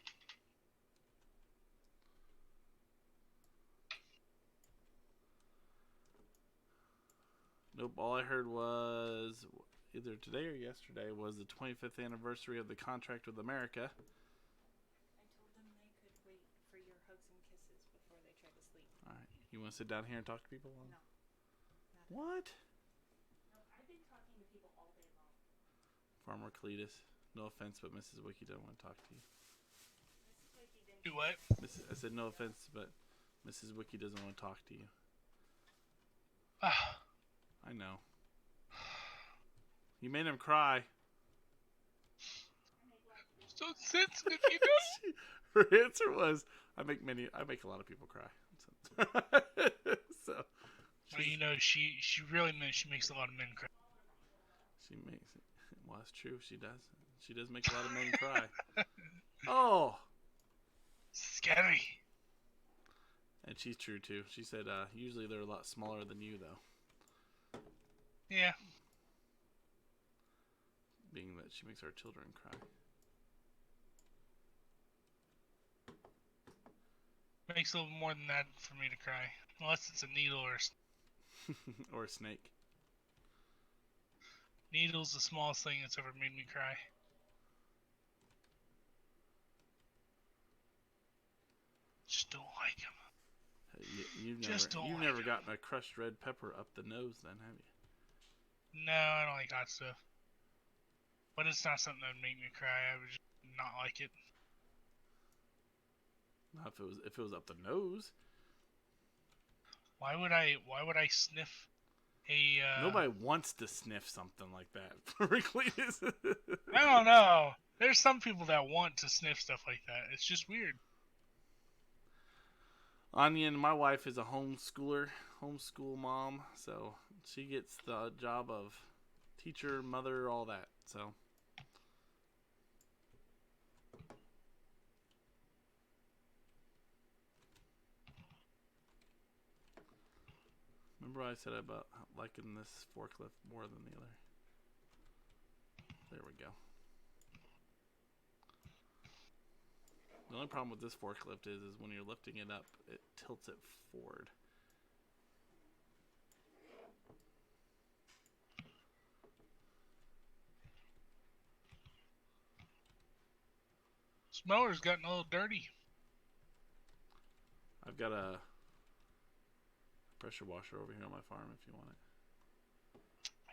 Nope, all I heard was either today or yesterday was the 25th anniversary of the contract with America. I told them they could wait for your hugs and kisses before they try to sleep. Alright, you want to sit down here and talk to people? No. What? No, I've been talking to people all day long. Farmer Cleetus. No offense, but Mrs. Wicky doesn't want to talk to you. Mrs. Wicky didn't. Do what? I said no offense, but Mrs. Wicky doesn't want to talk to you. Ah. I know. You made him cry. So sensitive, you know? Her answer was, I make a lot of people cry. So. Well, you know, she really meant she makes a lot of men cry. She makes it. Well, that's true. She does. She does make a lot of men cry. Oh. Scary. And she's true too. She said, usually they're a lot smaller than you, though. Yeah. Being that she makes our children cry. Makes a little more than that for me to cry. Unless it's a needle or Or a snake. needle's the smallest thing that's ever made me cry. Just don't like him. You've never gotten a crushed red pepper up the nose, then, have you? No, I don't like hot stuff. But it's not something that would make me cry. I would just not like it. Not if it was up the nose. Why would I sniff a Nobody wants to sniff something like that. I don't know. There's some people that want to sniff stuff like that. It's just weird. Onion, my wife is a homeschool mom, so she gets the job of teacher, mother, all that. So remember I said about liking this forklift more than the other. There we go. The only problem with this forklift is when you're lifting it up, it tilts it forward. This mower's gotten a little dirty. I've got a pressure washer over here on my farm if you want it.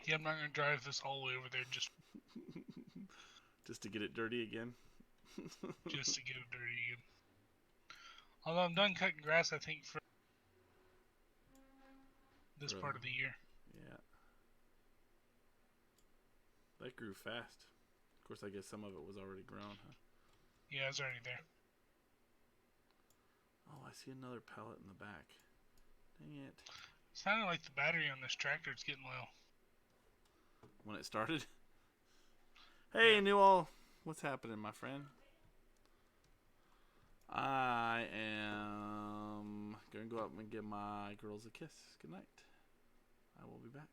Yeah, I'm not gonna drive this all the way over there just Just to get it dirty again. just to get it dirty again. Although I'm done cutting grass, I think, for this part of the year. Yeah. That grew fast. Of course, I guess some of it was already grown, huh? Yeah, it's already there. Oh, I see another pallet in the back. Dang it. Sounded like the battery on this tractor is getting low. When it started? Hey, Yeah. Newell. What's happening, my friend? I am going to go up and give my girls a kiss. Good night. I will be back.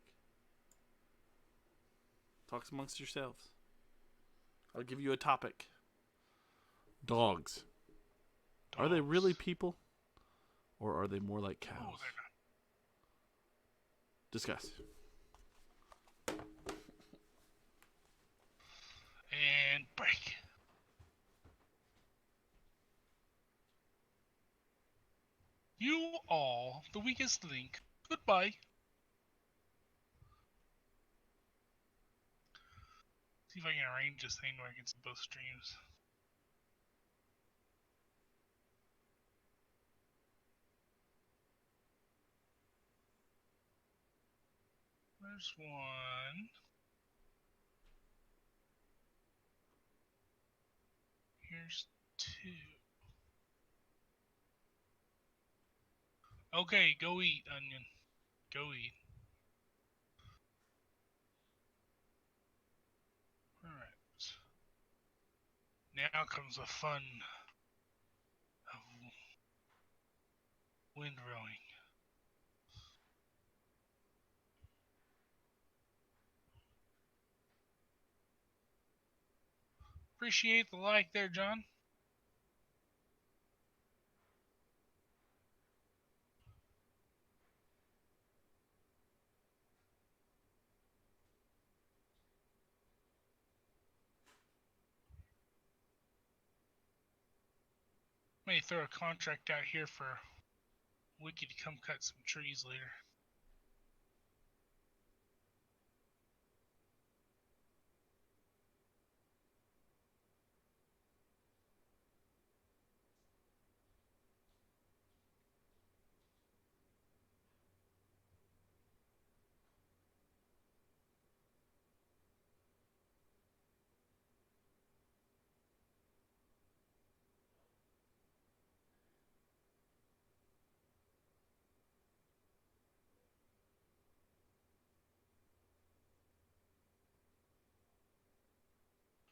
Talk amongst yourselves. I'll give you a topic. Dogs. Are they really people? Or are they more like cows? Oh, they're not. Discuss. And break. You are the weakest link. Goodbye. See if I can arrange this thing where I can see both streams. There's one. Here's two. Okay, go eat, onion. Go eat. Alright. Now comes the fun of windrowing. Appreciate the like there, John. May throw a contract out here for Wicky to come cut some trees later.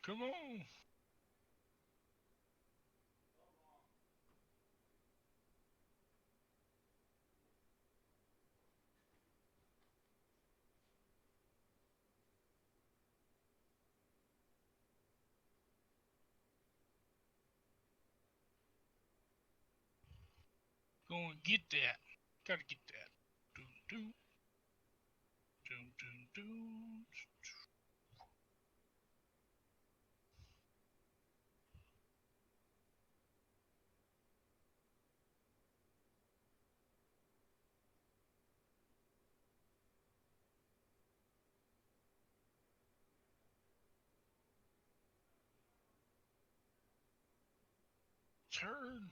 Come on! Go and get that. Gotta get that. Doom, doom. Doom, doom, doom. Turn.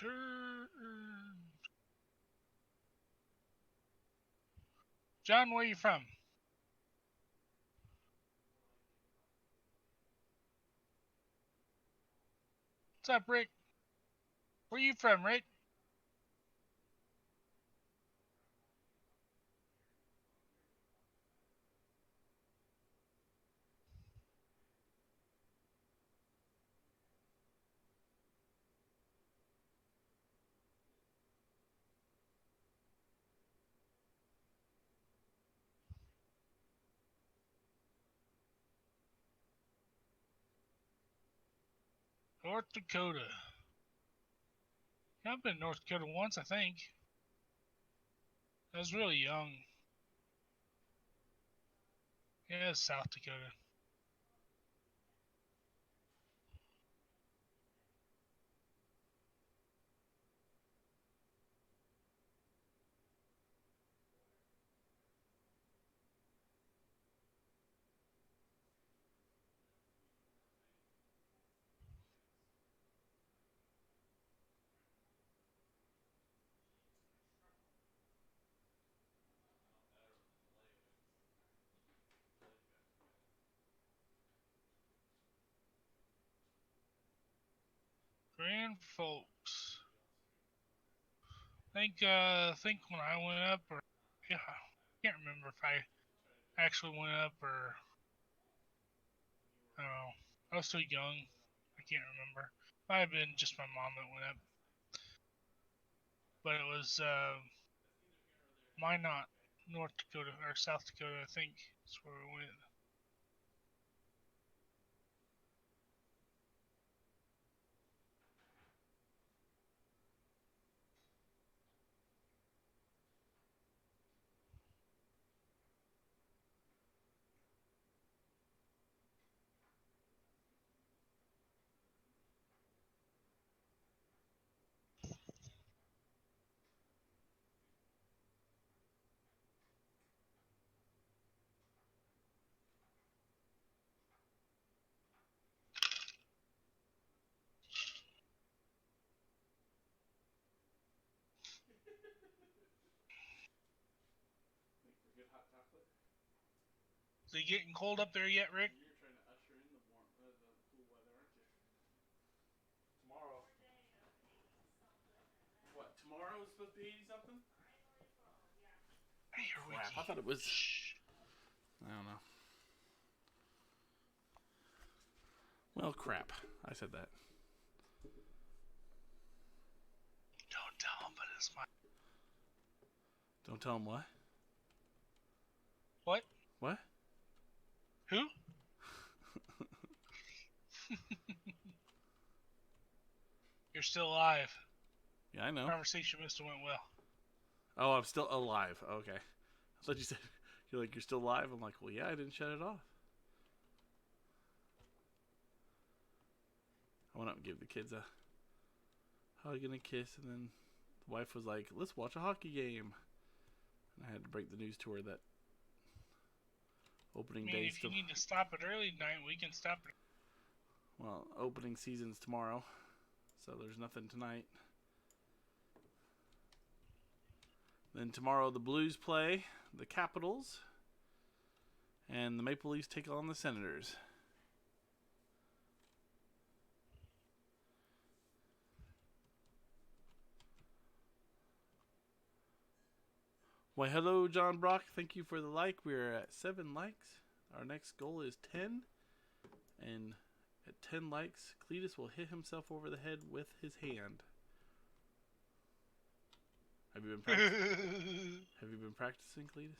Turn. John, where you from? What's up, Rick? Where you from, Rick? North Dakota. Yeah, I've been to North Dakota once, I think. I was really young. Yeah, it's South Dakota. Grand Forks. Think when I went up, or yeah, I can't remember if I actually went up or I don't know. I was so young, I can't remember. Might have been just my mom that went up, but it was Minot, North Dakota or South Dakota, I think. That's where we went. Is it getting cold up there yet, Rick? You're trying to usher in the warm, the cool weather, aren't you? Tomorrow. What? Tomorrow is supposed to be 80 something? I hear Crap! Wicky. I thought it was. Shh. I don't know. Well, crap. I said that. Don't tell him, but it's my. Don't tell him what? What? What? Who? You're still alive. Yeah, I know. Conversation must have went well. Oh, I'm still alive. Okay. I thought you said, you're still alive? I'm like, well, yeah, I didn't shut it off. I went up and gave the kids a hug and a kiss, and then the wife was like, let's watch a hockey game. And I had to break the news to her that opening day if you need to stop it early tonight, we can stop it. Well, opening season's tomorrow, so there's nothing tonight. Then tomorrow the Blues play the Capitals, and the Maple Leafs take on the Senators. Why, hello, John Brock. Thank you for the like. We're at 7 likes. Our next goal is 10. And at 10 likes, Cleetus will hit himself over the head with his hand. Have you been practicing? Have you been practicing, Cleetus?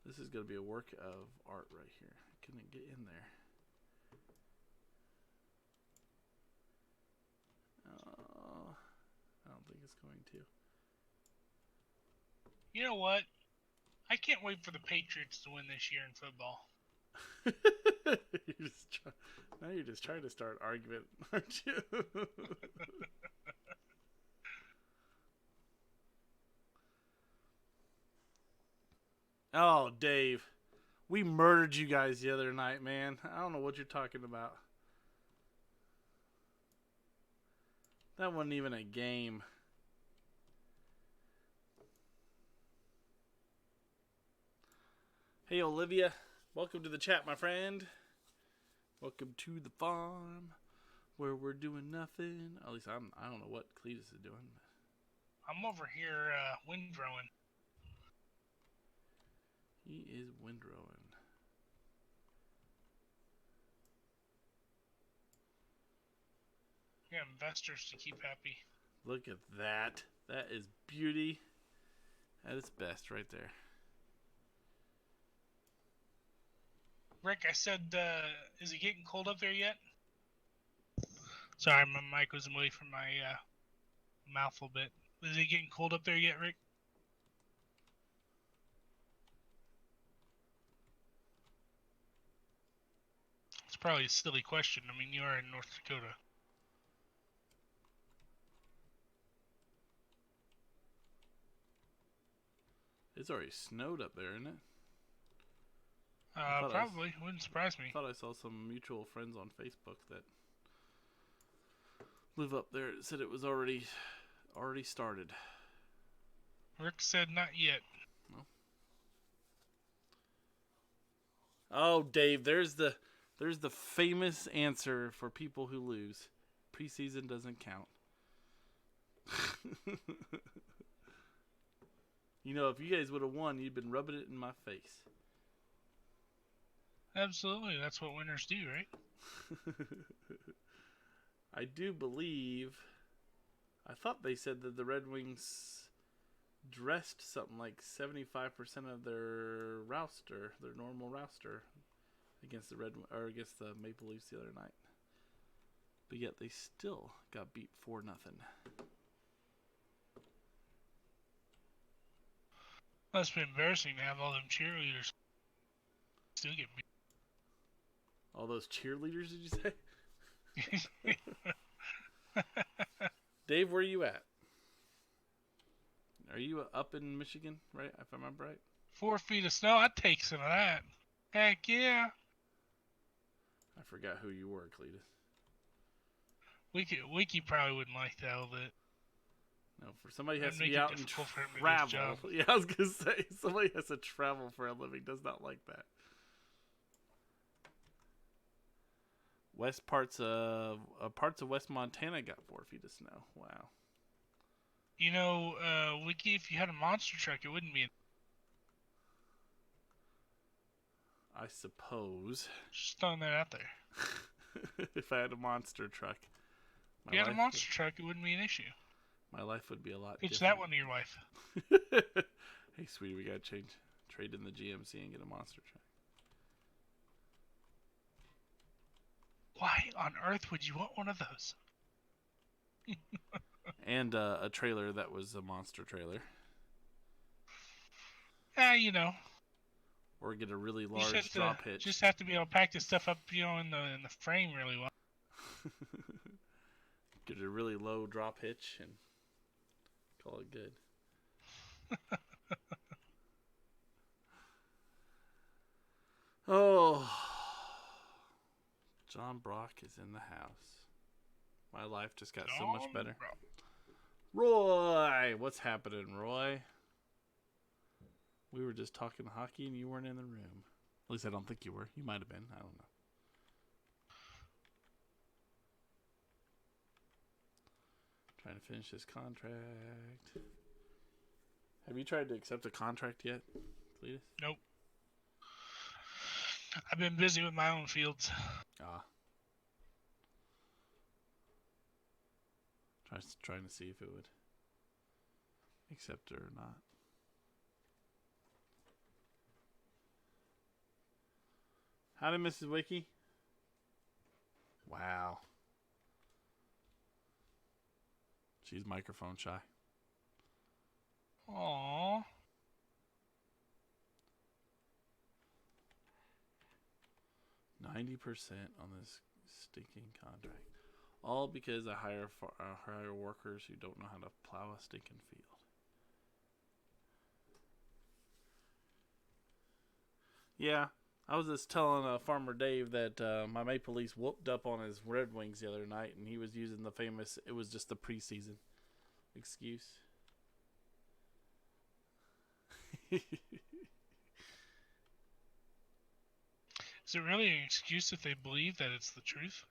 This is going to be a work of art right here. Can it get in there? I don't think it's going to. You know what? I can't wait for the Patriots to win this year in football. Now you're just trying to start an argument, aren't you? Oh, Dave. We murdered you guys the other night, man. I don't know what you're talking about. That wasn't even a game. Hey, Olivia. Welcome to the chat, my friend. Welcome to the farm where we're doing nothing. At least I don't know what Cleetus is doing. I'm over here windrowing. He is windrowing. Yeah, investors to keep happy. Look at that. That is beauty at its best right there. Rick, I said, is it getting cold up there yet? Sorry, my mic was away from my mouth a little bit. Is it getting cold up there yet, Rick? It's probably a silly question. I mean, you are in North Dakota. It's already snowed up there, isn't it? Probably. Wouldn't surprise me. I thought I saw some mutual friends on Facebook that live up there. It said it was already started. Rick said not yet. No. Oh, Dave, there's the famous answer for people who lose. Preseason doesn't count. You know, if you guys would have won, you'd been rubbing it in my face. Absolutely. That's what winners do, right? I do believe... I thought they said that the Red Wings dressed something like 75% of their roster, their normal roster, against the against the Maple Leafs the other night. But yet they still got beat 4-0. Must be embarrassing to have all them cheerleaders still get beat. All those cheerleaders, did you say? Dave, where are you at? Are you up in Michigan, right? If I remember right. 4 feet of snow, I'd take some of that. Heck yeah. I forgot who you were, Cleetus. Wicky probably wouldn't like that a little bit. No, for somebody who has That'd to be make it out and difficult for him to do his travel. job. Yeah, I was gonna say somebody has to travel for a living does not like that. Parts of West Montana got 4 feet of snow. Wow. You know, Wicky, if you had a monster truck, it wouldn't be. I suppose. Just throwing that out there. If I had a monster truck, If you had a monster truck, it wouldn't be an issue. my life would be a lot Pitch different. that one to your wife. Hey, sweetie, we gotta trade in the GMC and get a monster truck. Why on earth would you want one of those? And a trailer that was a monster trailer. You know. Or get a really large drop hitch. Just have to be able to pack this stuff up, you know, in the frame really well. Get a really low drop hitch and call it good. Oh, John Brock is in the house. My life just got so much better. Roy, what's happening, Roy? We were just talking hockey and you weren't in the room. At least I don't think you were. You might have been. I don't know. Trying to finish this contract. Have you tried to accept a contract yet, Cleetus? Nope. I've been busy with my own fields. Ah. Trying to see if it would accept it or not. Howdy, Mrs. Wicky. Wow. She's microphone shy. Aww. %90 on this stinking contract. All because I hire workers who don't know how to plow a stinking field. Yeah, I was just telling Farmer Dave that my Maple Leafs whooped up on his Red Wings the other night, and he was using the famous, it was just the preseason excuse. Is it really an excuse if they believe that it's the truth?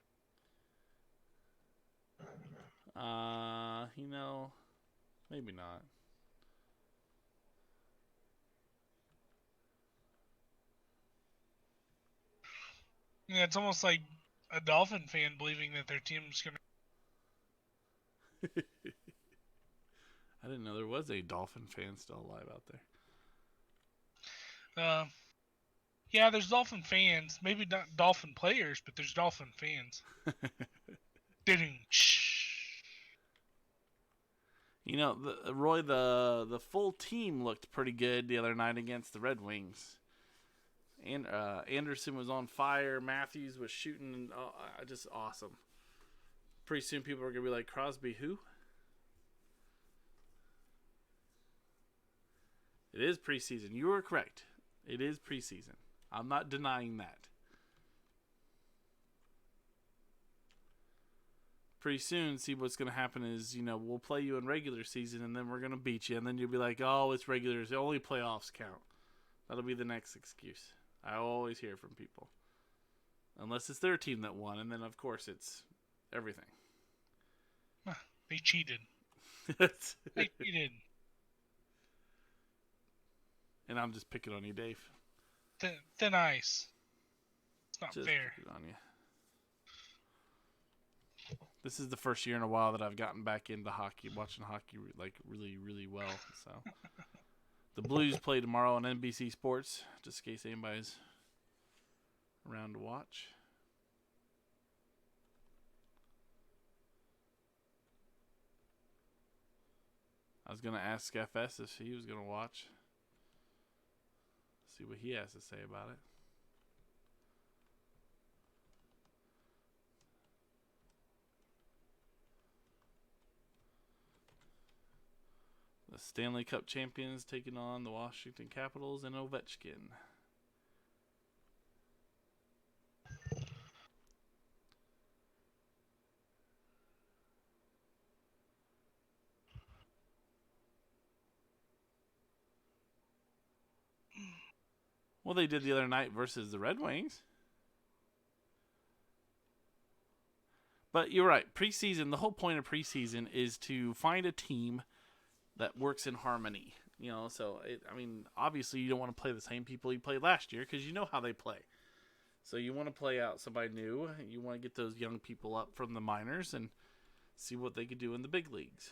You know, maybe not. Yeah, it's almost like a Dolphin fan believing that their team's gonna. I didn't know there was a Dolphin fan still alive out there. Yeah, there's Dolphin fans. Maybe not Dolphin players, but there's Dolphin fans. You know, Roy, the full team looked pretty good the other night against the Red Wings. And Anderson was on fire. Matthews was shooting. Just awesome. Pretty soon people are going to be like, Crosby, who? It is preseason. You were correct. It is preseason. I'm not denying that. Pretty soon, see what's going to happen is, you know, we'll play you in regular season and then we're going to beat you. And then you'll be like, oh, it's regular. Only playoffs count. That'll be the next excuse. I always hear from people. Unless it's their team that won. And then, of course, it's everything. They cheated. They cheated. And I'm just picking on you, Dave. Thin ice. It's not Just fair. picking on you. This is the first year in a while that I've gotten back into hockey, watching hockey like really, really well. So, the Blues play tomorrow on NBC Sports, just in case anybody's around to watch. I was gonna ask FS if he was gonna watch. See what he has to say about it. The Stanley Cup champions taking on the Washington Capitals and Ovechkin. Well, they did the other night versus the Red Wings. But you're right. Preseason, the whole point of preseason is to find a team that works in harmony. Obviously you don't want to play the same people you played last year because you know how they play. So you want to play out somebody new. You want to get those young people up from the minors and see what they could do in the big leagues.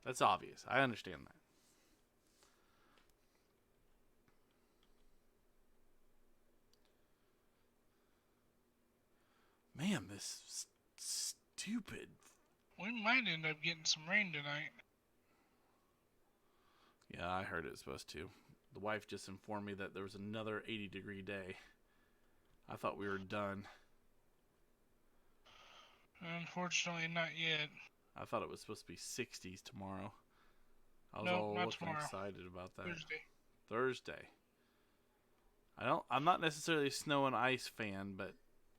That's obvious. I understand that. Man, this stupid. We might end up getting some rain tonight. Yeah, I heard it was supposed to. The wife just informed me that there was another 80-degree day. I thought we were done. Unfortunately, not yet. I thought it was supposed to be 60s tomorrow. I was Nope, all not looking tomorrow. excited about that. Thursday. I'm not necessarily a snow and ice fan, but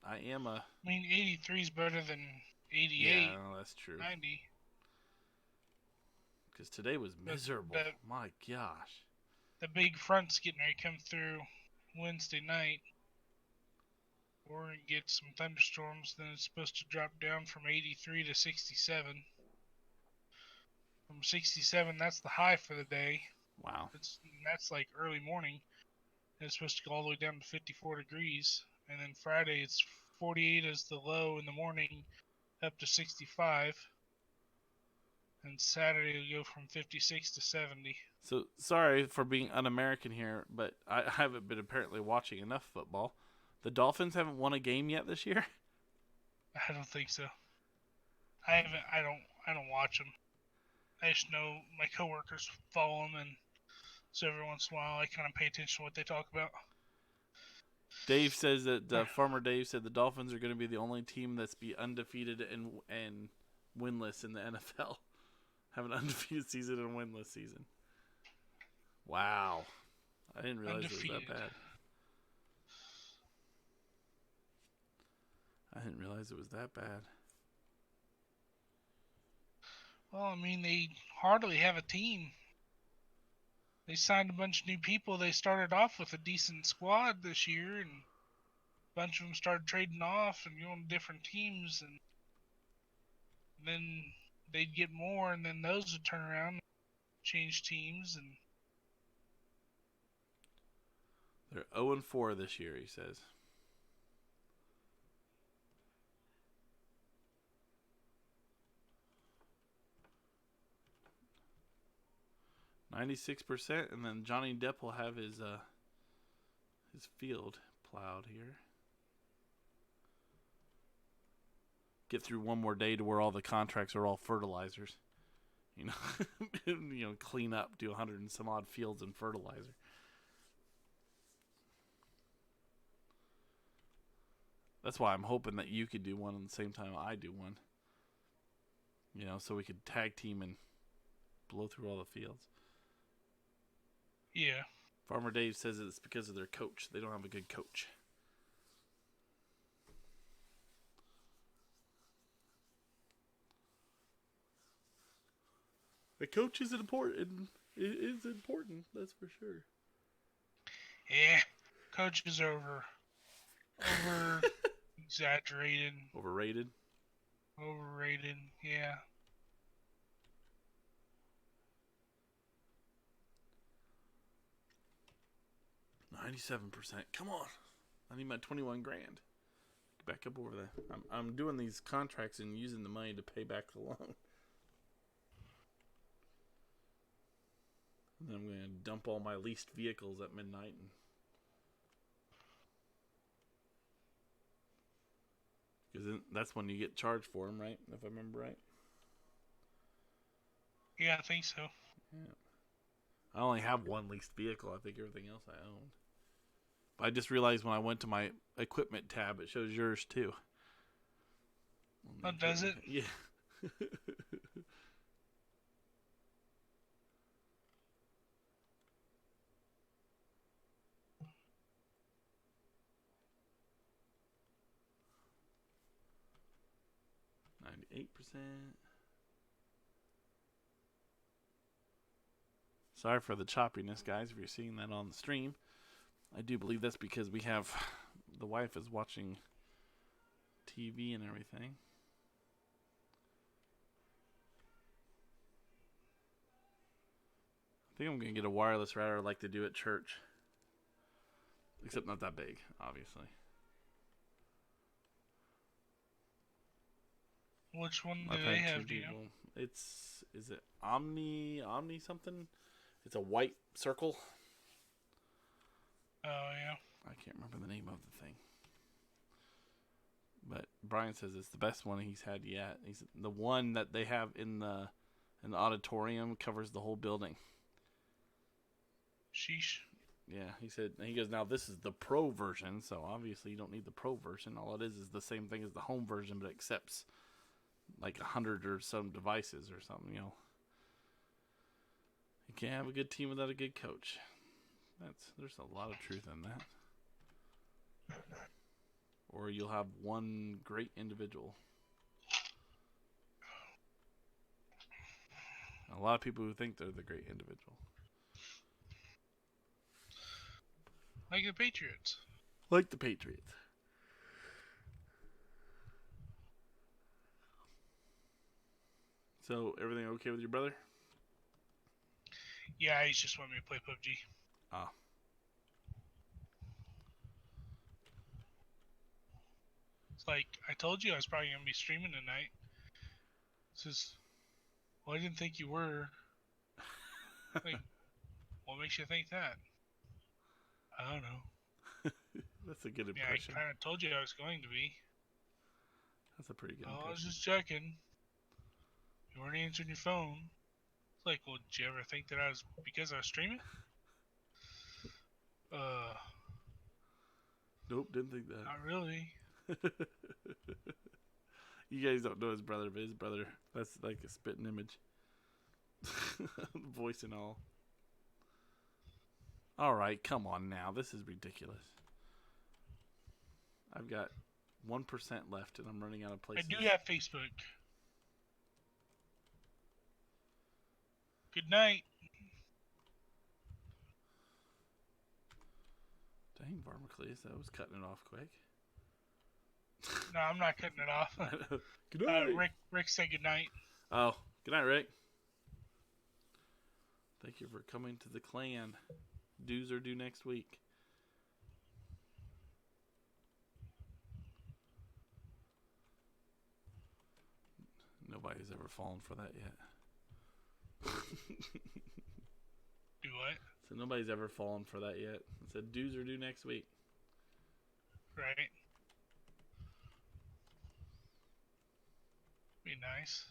I am a... 83 is better than 88. Yeah, no, that's true. 90. Because today was miserable. My gosh. The big front's getting ready to come through Wednesday night. We're going to get some thunderstorms. Then it's supposed to drop down from 83 to 67. From 67, that's the high for the day. Wow. That's like early morning. And it's supposed to go all the way down to 54 degrees. And then Friday, it's 48 as the low in the morning, up to 65. And Saturday will go from 56 to 70. So, sorry for being un-American here, but I haven't been apparently watching enough football. The Dolphins haven't won a game yet this year? I don't think so. I don't watch them. I just know my coworkers follow them, and so every once in a while I kind of pay attention to what they talk about. Dave says that Farmer Dave said the Dolphins are going to be the only team that's be undefeated and winless in the NFL. Have an undefeated season and winless season. Wow. I didn't realize it was that bad. I didn't realize it was that bad. Well, I mean, they hardly have a team. They signed a bunch of new people. They started off with a decent squad this year, and a bunch of them started trading off and going to different teams, and then they'd get more, and then those would turn around and change teams. And they're 0-4 this year, he says. %, and then Johnny Depp will have his field plowed here. Get through one more day to where all the contracts are all fertilizers. Clean up, do 100 and some odd fields and fertilizer. That's why I'm hoping that you could do one at the same time I do one. So we could tag team and blow through all the fields. yeah. Farmer Dave says it's because of their coach. They don't have a good coach. The coach is important. It is important, that's for sure. Yeah. Coach is over exaggerated. Overrated? Overrated, yeah. $97%. Come on. I need my 21 grand. Get back up over there. I'm doing these contracts and using the money to pay back the loan. And then I'm going to dump all my leased vehicles at midnight. Because that's when you get charged for them, right? If I remember right. Yeah, I think so. Yeah. I only have one leased vehicle. I think everything else I own. But I just realized when I went to my equipment tab, it shows yours too. Oh, does it? Yeah. %. Sorry for the choppiness, guys, if you're seeing that on the stream. I do believe that's because we have... The wife is watching TV and everything. I think I'm going to get a wireless router like they do at church. Except not that big, obviously. Which one do I've they had have, two do you know? people. Is it Omni something? It's a white circle. Oh, yeah. I can't remember the name of the thing. But Brian says it's the best one he's had yet. He's the one that they have in the auditorium covers the whole building. Sheesh. Yeah, he goes, now this is the pro version, so obviously you don't need the pro version. All it is the same thing as the home version, but it accepts like 100 or some devices or something, you know. You can't have a good team without a good coach. There's a lot of truth in that. Or you'll have one great individual. A lot of people who think they're the great individual. Like the Patriots. Like the Patriots. So, everything okay with your brother? Yeah, he's just wanting me to play PUBG. Ah. It's like, I told you I was probably going to be streaming tonight. Says, well, I didn't think you were. Like, what makes you think that? I don't know. That's a good Yeah, impression. I kind of told you I was going to be. That's a pretty good Oh, I was impression. just checking. You weren't answering your phone. It's like, well, did you ever think that I was because I was streaming? Nope, didn't think that. Not really. You guys don't know his brother, but his brother, that's like a spitting image. Voice and all. Alright, come on now. This is ridiculous. I've got 1% left and I'm running out of places. I do have Facebook. Good night. Dang, Farmer Cleetus, that was cutting it off quick. No, I'm not cutting it off. Good night. Rick said good night. Oh, good night, Rick. Thank you for coming to the clan. Dues are due next week. Nobody's ever fallen for that yet. Do what? So nobody's ever fallen for that yet. It said dues are due next week. Right. Be nice.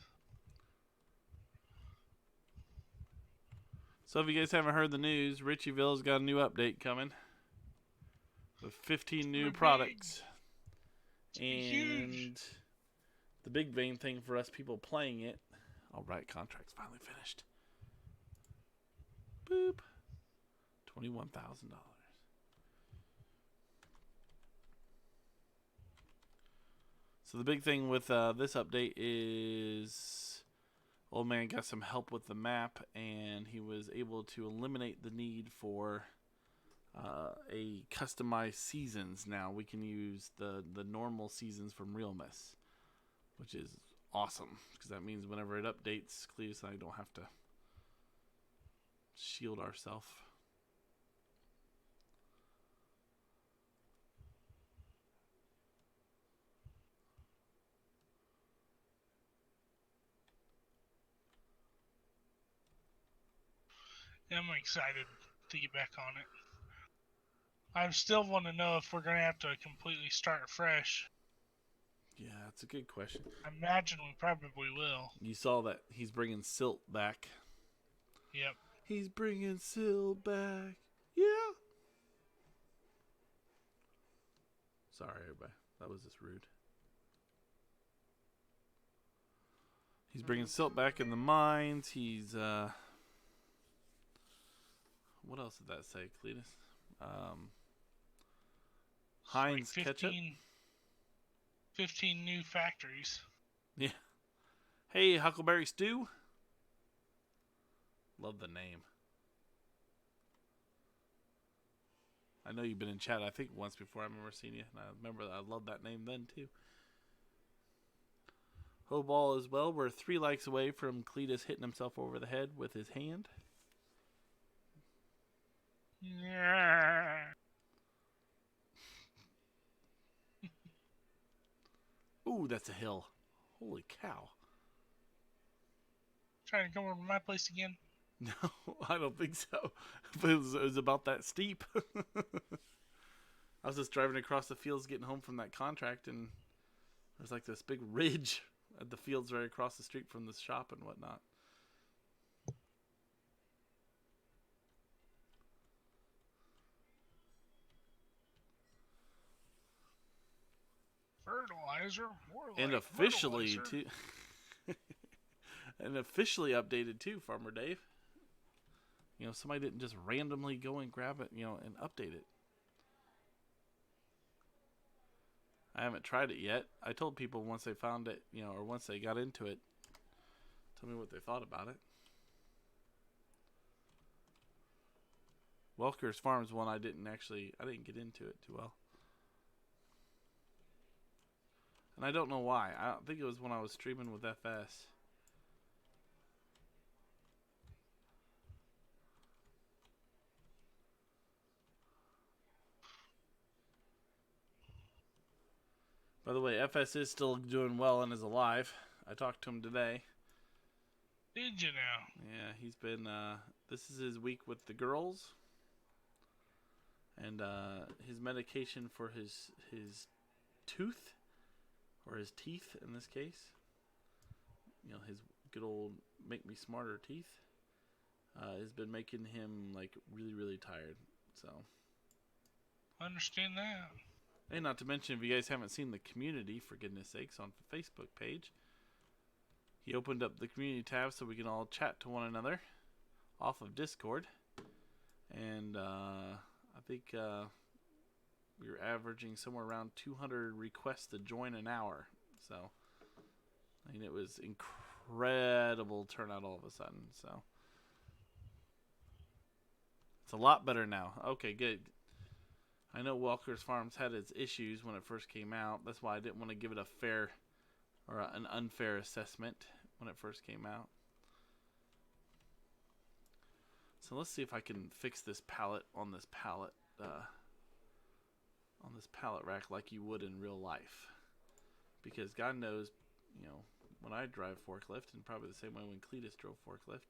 So if you guys haven't heard the news, Ritchieville's got a new update coming with 15 new products. And the big main thing for us people playing it, all right, contract's finally finished. Boop. $21,000. So the big thing with this update is old man got some help with the map, and he was able to eliminate the need for a customized seasons. Now we can use the normal seasons from Realmus, which is awesome because that means whenever it updates, Cleetus and I don't have to shield ourselves. Yeah, I'm excited to get back on it. I still want to know if we're going to have to completely start fresh. Yeah, that's a good question. I imagine we probably will. You saw that he's bringing Silt back. Yep. He's bringing Silt back. Yeah. Sorry, everybody. That was just rude. He's bringing Silt back in the mines. He's, what else did that say, Cleetus? Heinz like ketchup. 15 new factories. Yeah. Hey, Huckleberry Stew. Love the name. I know you've been in chat, I think, once before. I remember seeing you. And I remember I loved that name then, too. Hoball as well. We're 3 likes away from Cleetus hitting himself over the head with his hand. Yeah. Ooh, that's a hill. Holy cow. Trying to come over to my place again? No, I don't think so. But it was about that steep. I was just driving across the fields getting home from that contract, and there's like this big ridge at the fields right across the street from the shop and whatnot. Fertilizer? More like And officially, fertilizer. too. And officially updated, too, Farmer Dave. You know, somebody didn't just randomly go and grab it, you know, and update it. I haven't tried it yet. I told people once they found it, you know, or once they got into it, tell me what they thought about it. Welker's Farms one I didn't get into it too well. And I don't know why. I don't think it was when I was streaming with FS. By the way, FS is still doing well and is alive. I talked to him today. Did you now? Yeah, he's been, this is his week with the girls. And his medication for his tooth, or his teeth in this case. You know, his good old make me smarter teeth. Has been making him, like, really, really tired. So. I understand that. And not to mention, if you guys haven't seen the community, for goodness sakes, on the Facebook page, he opened up the community tab so we can all chat to one another off of Discord. And I think we were averaging somewhere around 200 requests to join an hour. So, I mean, it was incredible turnout all of a sudden. So, it's a lot better now. Okay, good. I know Welker's Farms had its issues when it first came out. That's why I didn't want to give it a fair or an unfair assessment when it first came out. So let's see if I can fix this pallet on this pallet rack like you would in real life. Because God knows, you know, when I drive forklift, and probably the same way when Cleetus drove forklift,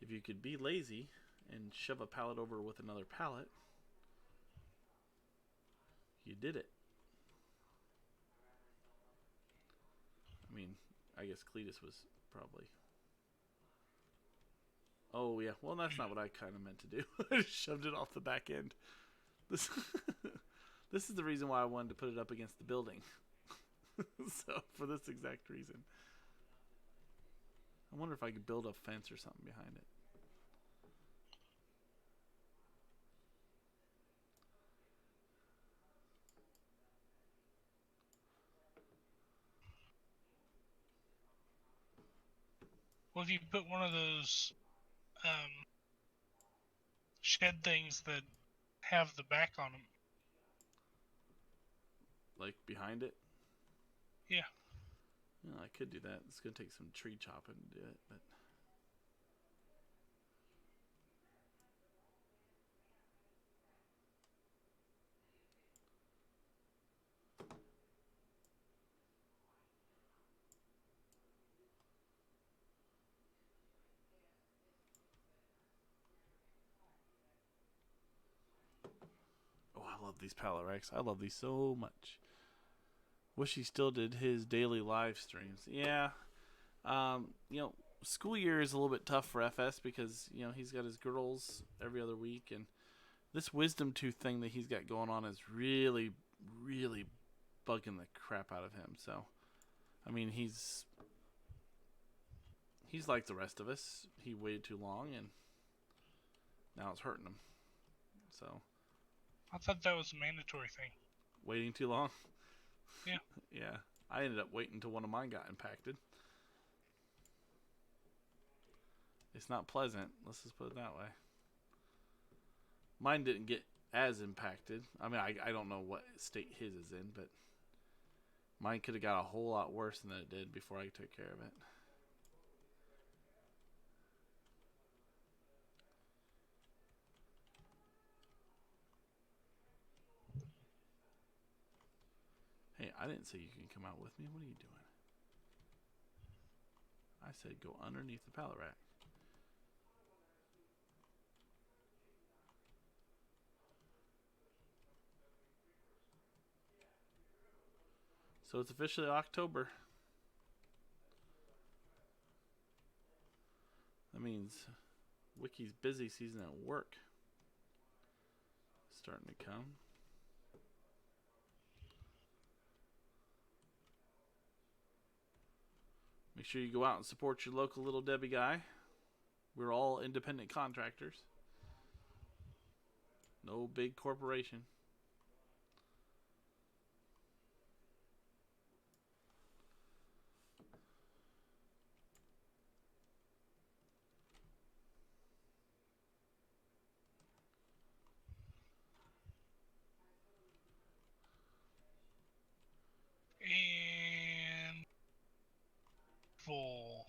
if you could be lazy and shove a pallet over with another pallet, you did it. I mean, I guess Cleetus was probably... Oh, yeah. Well, that's not what I kind of meant to do. I just shoved it off the back end. This is the reason why I wanted to put it up against the building. So, for this exact reason. I wonder if I could build a fence or something behind it. Well, if you put one of those shed things that have the back on them. Like behind it? Yeah. No, I could do that. It's going to take some tree chopping to do it, but... I love these pallet racks. I love these so much. Wish he still did his daily live streams. Yeah. You know, school year is a little bit tough for FS because, you know, he's got his girls every other week. And this wisdom tooth thing that he's got going on is really, really bugging the crap out of him. So, I mean, he's like the rest of us. He waited too long and now it's hurting him. So... I thought that was a mandatory thing. Waiting too long? Yeah. Yeah. I ended up waiting until one of mine got impacted. It's not pleasant. Let's just put it that way. Mine didn't get as impacted. I mean, I don't know what state his is in, but mine could have got a whole lot worse than it did before I took care of it. Hey, I didn't say you can come out with me. What are you doing? I said go underneath the pallet rack. So it's officially October. That means Wicky's busy season at work starting to come. Make sure you go out and support your local Little Debbie guy. We're all independent contractors. No big corporation. And full.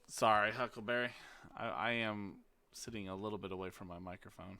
Sorry, Huckleberry. I am sitting a little bit away from my microphone.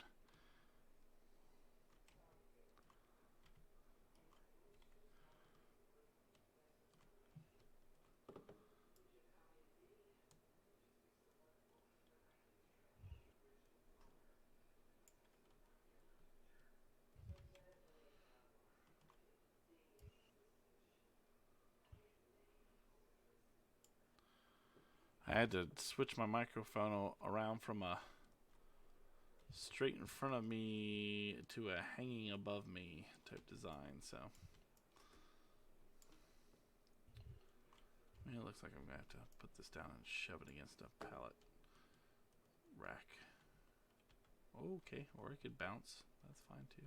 I had to switch my microphone around from a straight in front of me to a hanging above me type design, so it looks like I'm gonna have to put this down and shove it against a pallet rack. Okay, or it could bounce. That's fine too.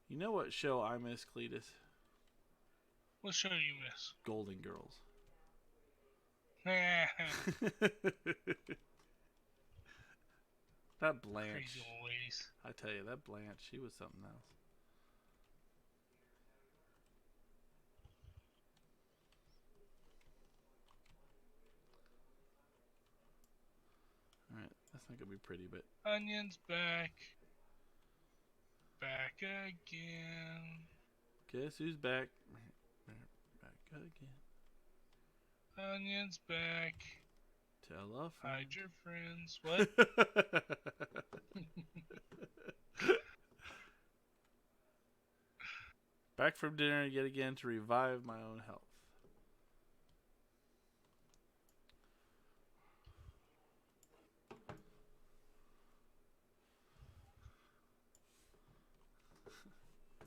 You know what show I miss, Cleetus? What show you miss? Golden Girls. That Blanche. Crazy old ladies. I tell you, that Blanche, she was something else. Alright, that's not gonna be pretty, but... Onions back. Back again. Guess who's back? Back again. Onions back. Tell a friend. Hide your friends. What? Back from dinner yet again to revive my own health.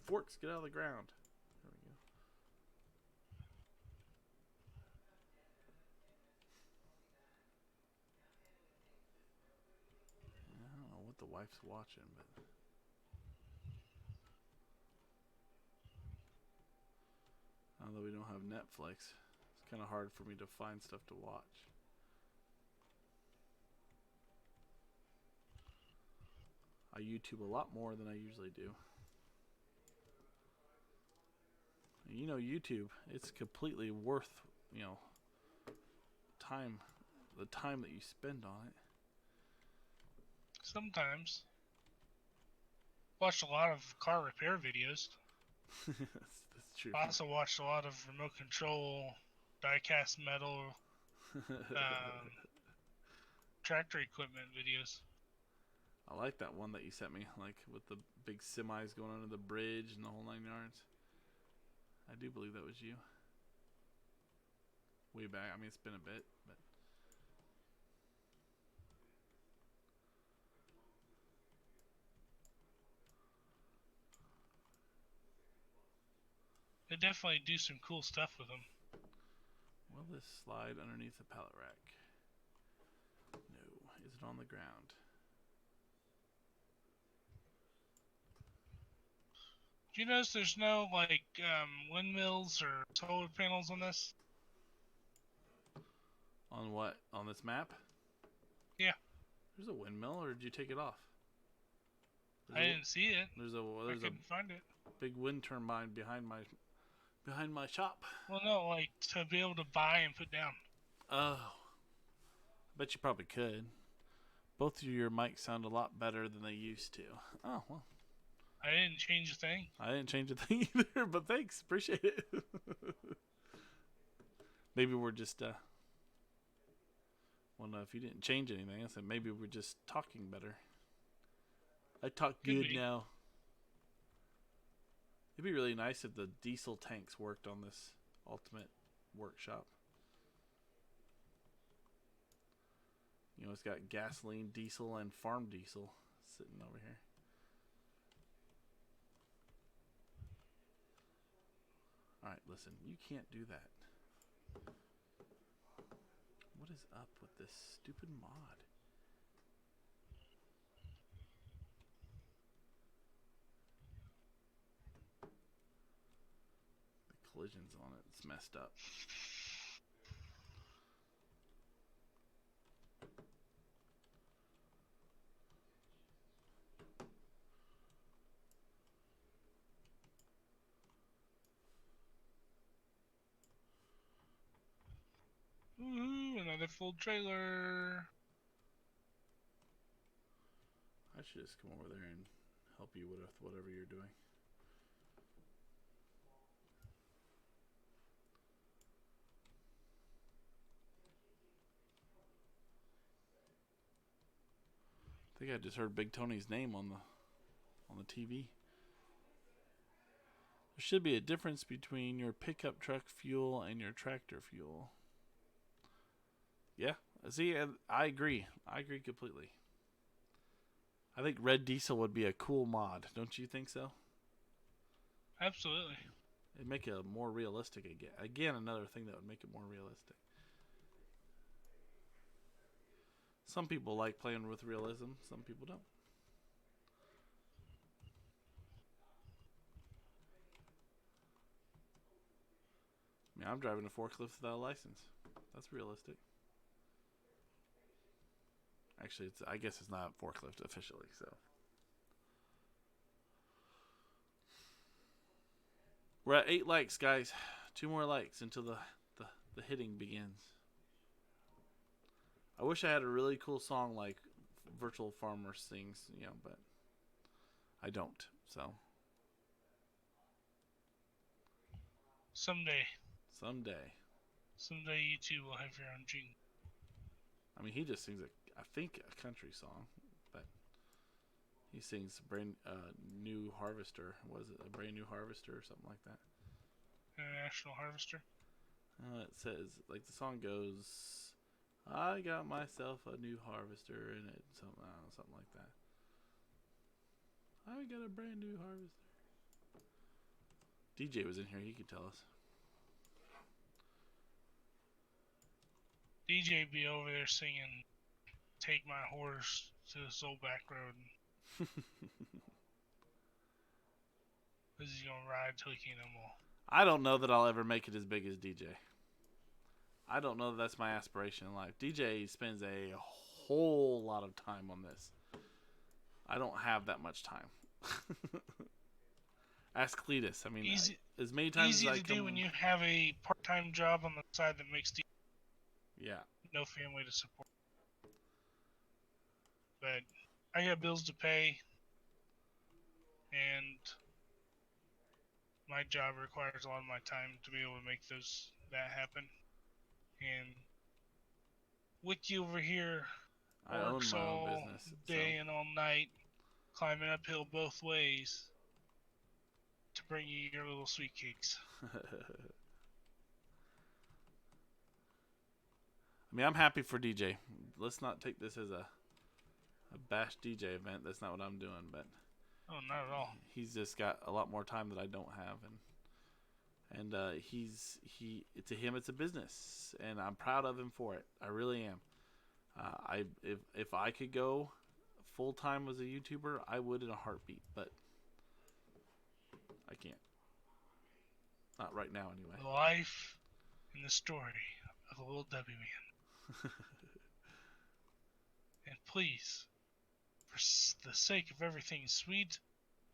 Forks, get out of the ground. There we go. I don't know what the wife's watching, but now that we don't have Netflix, it's kind of hard for me to find stuff to watch. I YouTube a lot more than I usually do. You know, YouTube, it's completely worth, you know, the time that you spend on it. Sometimes. Watched a lot of car repair videos. That's true. Also watched a lot of remote control, die-cast metal, tractor equipment videos. I like that one that you sent me, like with the big semis going under the bridge and the whole 9 yards. I do believe that was you. Way back. I mean, it's been a bit, but... They definitely do some cool stuff with them. Will this slide underneath the pallet rack? No. Is it on the ground? Do you notice there's no like windmills or solar panels on this? On what? On this map? Yeah. There's a windmill, or did you take it off? I didn't see it. There's a I couldn't find it. big wind turbine behind my shop. Well, no, like to be able to buy and put down. Oh, I bet you probably could. Both of your mics sound a lot better than they used to. Oh, well. I didn't change a thing. I didn't change a thing either, but thanks. Appreciate it. Maybe we're just, well, no, if you didn't change anything, I said maybe we're just talking better. I talk good now. It'd be really nice if the diesel tanks worked on this ultimate workshop. You know, it's got gasoline, diesel, and farm diesel sitting over here. Alright, listen, you can't do that. What is up with this stupid mod? The collisions on it, it's messed up. Woohoo! Another full trailer. I should just come over there and help you with whatever you're doing. I think I just heard Big Tony's name on the TV. There should be a difference between your pickup truck fuel and your tractor fuel. Yeah, see, I agree. I agree completely. I think red diesel would be a cool mod. Don't you think so? Absolutely. It'd make it more realistic again. Again, another thing that would make it more realistic. Some people like playing with realism. Some people don't. I mean, I'm driving a forklift without a license. That's realistic. Actually, I guess it's not a forklift officially, so. We're at 8 likes, guys. 2 more likes until the hitting begins. I wish I had a really cool song like Virtual Farmer sings, you know, but I don't, so. Someday. Someday. Someday you too will have your own jingle. I mean, he just sings I think a country song, but he sings brand new harvester. Was it a brand new harvester or something like that? International Harvester. It says, like, the song goes, I got myself a new harvester, and it something like that. I got a brand new harvester. DJ was in here. He could tell us. DJ be over there singing "Take My Horse to this old back road." Because he's gonna ride till he can't no more. I don't know that I'll ever make it as big as DJ. I don't know that that's my aspiration in life. DJ spends a whole lot of time on this. I don't have that much time. Ask Cleetus. I mean, as many times easy as I to do when you have a part-time job on the side that makes yeah, no family to support. But I got bills to pay, and my job requires a lot of my time to be able to make that happen. And Wicky over here I own works my own all business day and all night, climbing uphill both ways to bring you your little sweet cakes. I mean, I'm happy for DJ. Let's not take this as a bash DJ event. That's not what I'm doing, but Oh, not at all. he's just got a lot more time that I don't have, and to him it's a business, and I'm proud of him for it. I really am. If I could go full time as a YouTuber, I would in a heartbeat, but I can't. Not right now, anyway. The life and the story of a little Debbie man. And please, for the sake of everything sweet,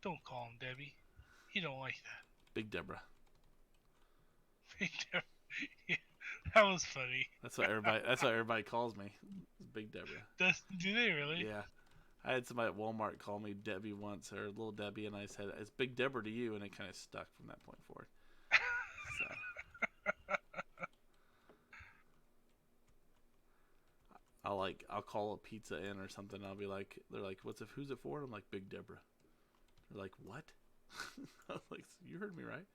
don't call him Debbie. He don't like that. Big Deborah. Big Deborah. Yeah, that was funny. That's what everybody calls me. Big Deborah. Do they really? Yeah. I had somebody at Walmart call me Debbie once, or Little Debbie, and I said, it's Big Deborah to you, and it kind of stuck from that point forward. So. I'll call a pizza in or something. I'll be like, they're like, who's it for? And I'm like, Big Deborah. They're like, what? I was like, you heard me right.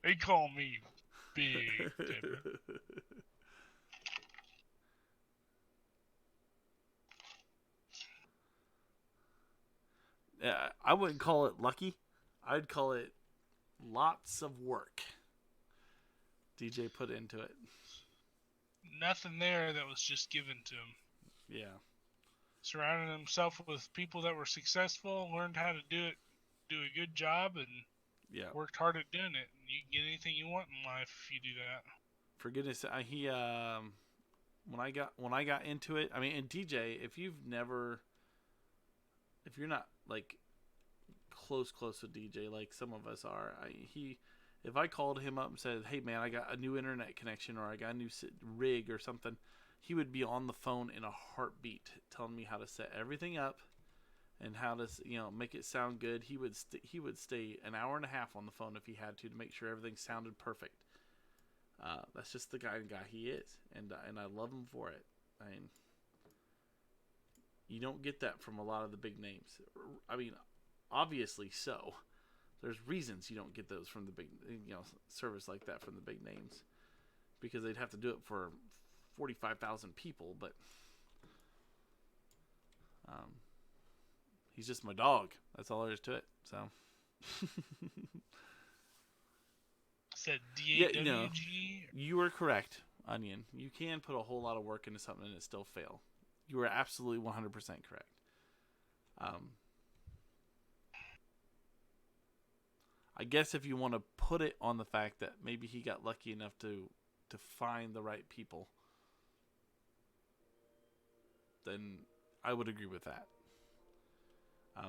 They call me Big Deborah. Yeah, I wouldn't call it lucky. I'd call it lots of work DJ put into it. Nothing there that was just given to him. Yeah. Surrounded himself with people that were successful, learned how to do a good job, and worked hard at doing it. And you can get anything you want in life if you do that. For goodness, when I got into it, I mean, and DJ, if you're not like close with DJ like some of us are, if I called him up and said, hey man, I got a new internet connection, or I got a new rig or something, he would be on the phone in a heartbeat telling me how to set everything up and how to make it sound good. He would stay an hour and a half on the phone if he had to make sure everything sounded perfect. That's just the guy he is, and I love him for it. I mean, you don't get that from a lot of the big names. I mean, obviously so. There's reasons you don't get those from the big, service like that from the big names, because they'd have to do it for 45,000 people. But he's just my dog. That's all there is to it. So. Said D-A-W-G? You are correct, Onion. You can put a whole lot of work into something and it still fail. You are absolutely 100% correct. I guess if you want to put it on the fact that maybe he got lucky enough to find the right people, then I would agree with that.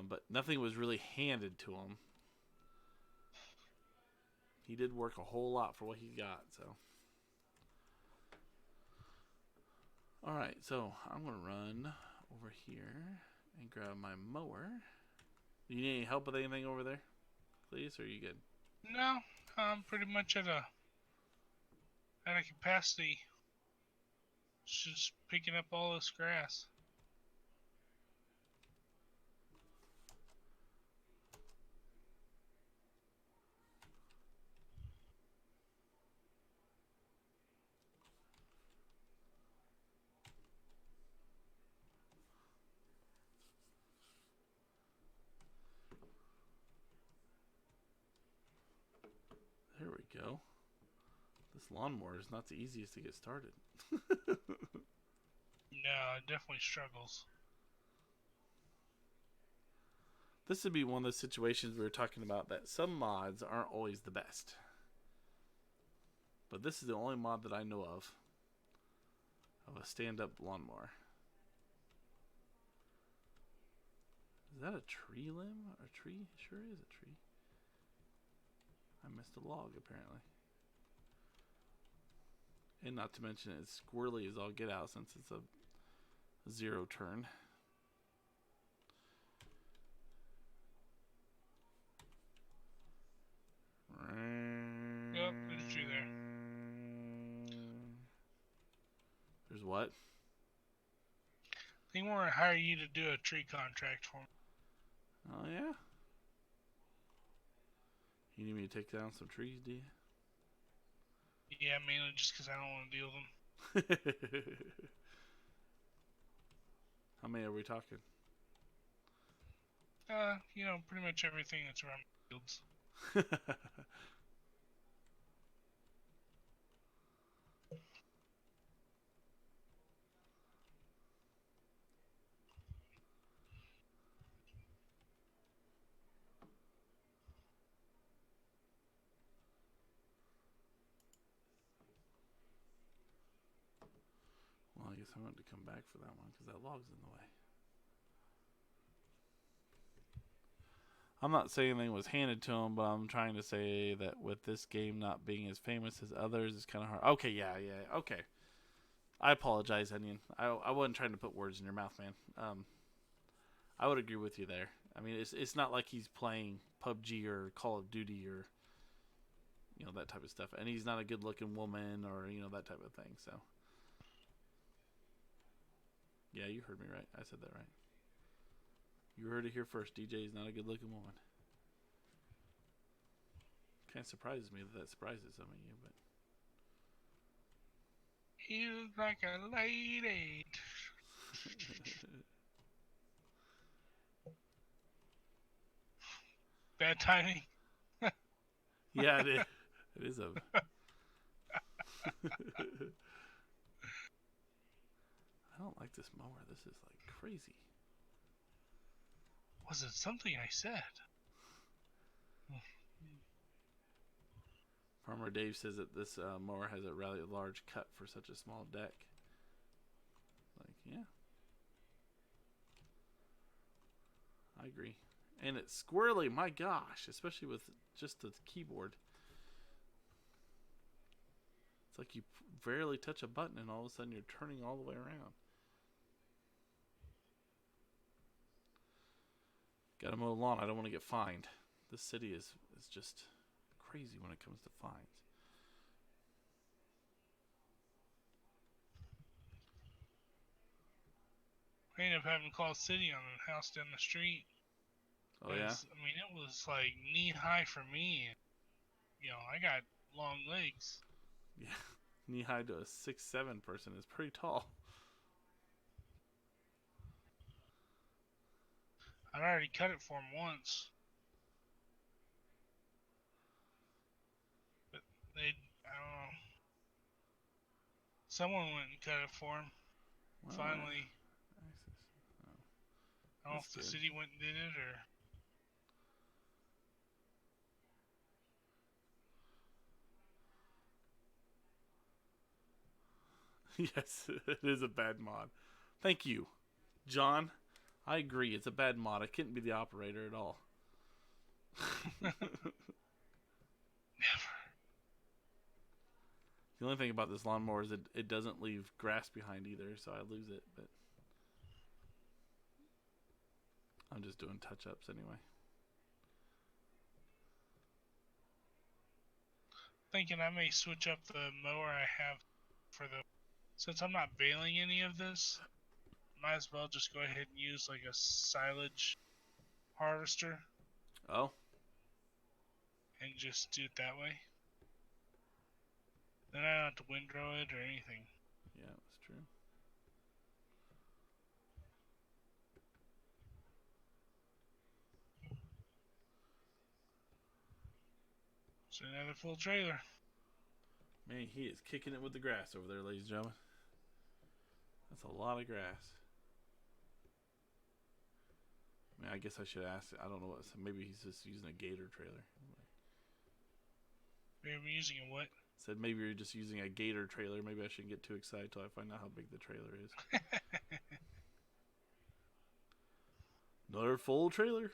But nothing was really handed to him. He did work a whole lot for what he got, so. Alright, so I'm going to run over here and grab my mower. Do you need any help with anything over there, please, or are you good? No, I'm pretty much at a capacity. Just picking up all this grass. There we go. This lawnmower is not the easiest to get started. No, it definitely struggles. This would be one of those situations we were talking about that some mods aren't always the best. But this is the only mod that I know of a stand-up lawnmower. Is that a tree limb? A tree? It sure is a tree. I missed a log, apparently. And not to mention it's squirrely as all get out since it's a zero turn. Yep, there's a tree there. There's what? I think we're going to hire you to do a tree contract for me. Oh, yeah? You need me to take down some trees, do you? Yeah, mainly just because I don't want to deal with them. How many are we talking? Pretty much everything that's around the fields. I'm going to come back for that one because that log's in the way. I'm not saying anything was handed to him, but I'm trying to say that with this game not being as famous as others, it's kind of hard. Okay, yeah, okay. I apologize, Onion. I wasn't trying to put words in your mouth, man. I would agree with you there. I mean, it's not like he's playing PUBG or Call of Duty or, you know, that type of stuff. And he's not a good-looking woman or, you know, that type of thing, so. Yeah, you heard me right. I said that right. You heard it here first. DJ is not a good-looking woman. Kind of surprises me that surprises some of you, but. He looks like a lady. Bad timing. Yeah, it is. It is a. I don't like this mower. This is like crazy. Was it something I said? Farmer Dave says that this mower has a rather large cut for such a small deck. Like, yeah. I agree. And it's squirrely, my gosh, especially with just the keyboard. It's like you barely touch a button and all of a sudden you're turning all the way around. Gotta mow the lawn. I don't want to get fined. This city is just crazy when it comes to fines. I ended up having to call city on the house down the street. Oh, yeah? I mean, it was like knee high for me. You know, I got long legs. Yeah. Knee high to a 6'7" person is pretty tall. I'd already cut it for him once. But I don't know. Someone went and cut it for him. Well, Finally. I don't know That's if the good. city went and did it or. Yes, it is a bad mod. Thank you, John. I agree. It's a bad mod. I couldn't be the operator at all. Never. The only thing about this lawnmower is it doesn't leave grass behind either, so I lose it. But I'm just doing touch-ups anyway. Thinking I may switch up the mower I have for the. Since I'm not baling any of this, might as well just go ahead and use like a silage harvester Oh, and just do it that way. Then I don't have to windrow it or anything. yeah, that's true. So another full trailer. Man, he is kicking it with the grass over there, ladies and gentlemen. That's a lot of grass. I mean, I guess I should ask. I don't know what. Maybe he's just using a gator trailer. Maybe I'm using a what? Said maybe you're just using a gator trailer. Maybe I shouldn't get too excited till I find out how big the trailer is. Another full trailer.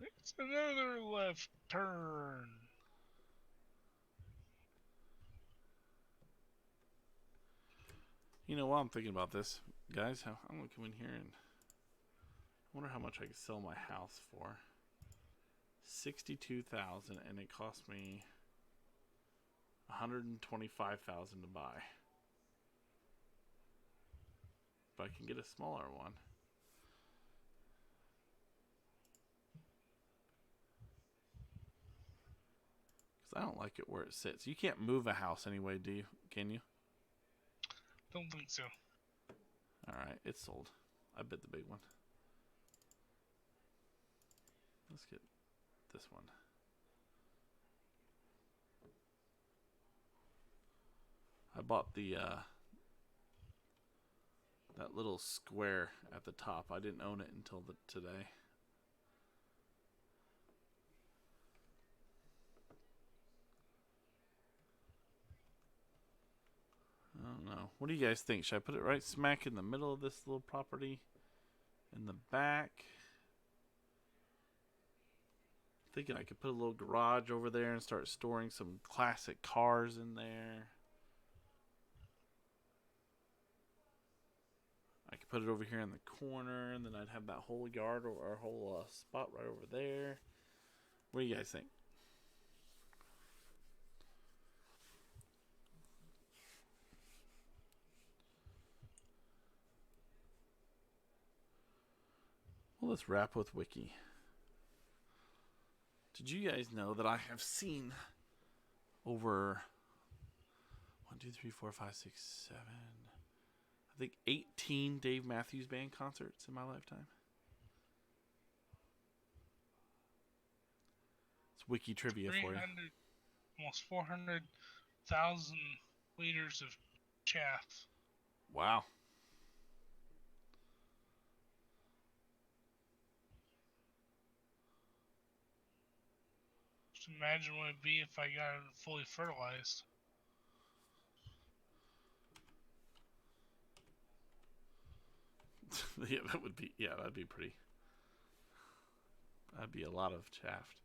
It's another left turn. You know, while I'm thinking about this, guys, I'm gonna come in here and I wonder how much I could sell my house for. 62,000, and it cost me 125,000 to buy. But I can get a smaller one. Because I don't like it where it sits. You can't move a house anyway, do you? Can you? Don't think so. Alright, it's sold. I bet the big one. Let's get this one. I bought the that little square at the top. I didn't own it until today. What do you guys think? Should I put it right smack in the middle of this little property? In the back? Thinking I could put a little garage over there and start storing some classic cars in there. I could put it over here in the corner, and then I'd have that whole yard or our whole spot right over there. What do you guys think? Well, let's wrap with Wicky. Did you guys know that I have seen over 1, 2, 3, 4, 5, 6, 7, I think 18 Dave Matthews Band concerts in my lifetime? It's Wiki trivia for you. Almost 400,000 liters of chaff. Wow. Just imagine what it'd be if I got it fully fertilized. Yeah, that'd be pretty. That'd be a lot of chaff.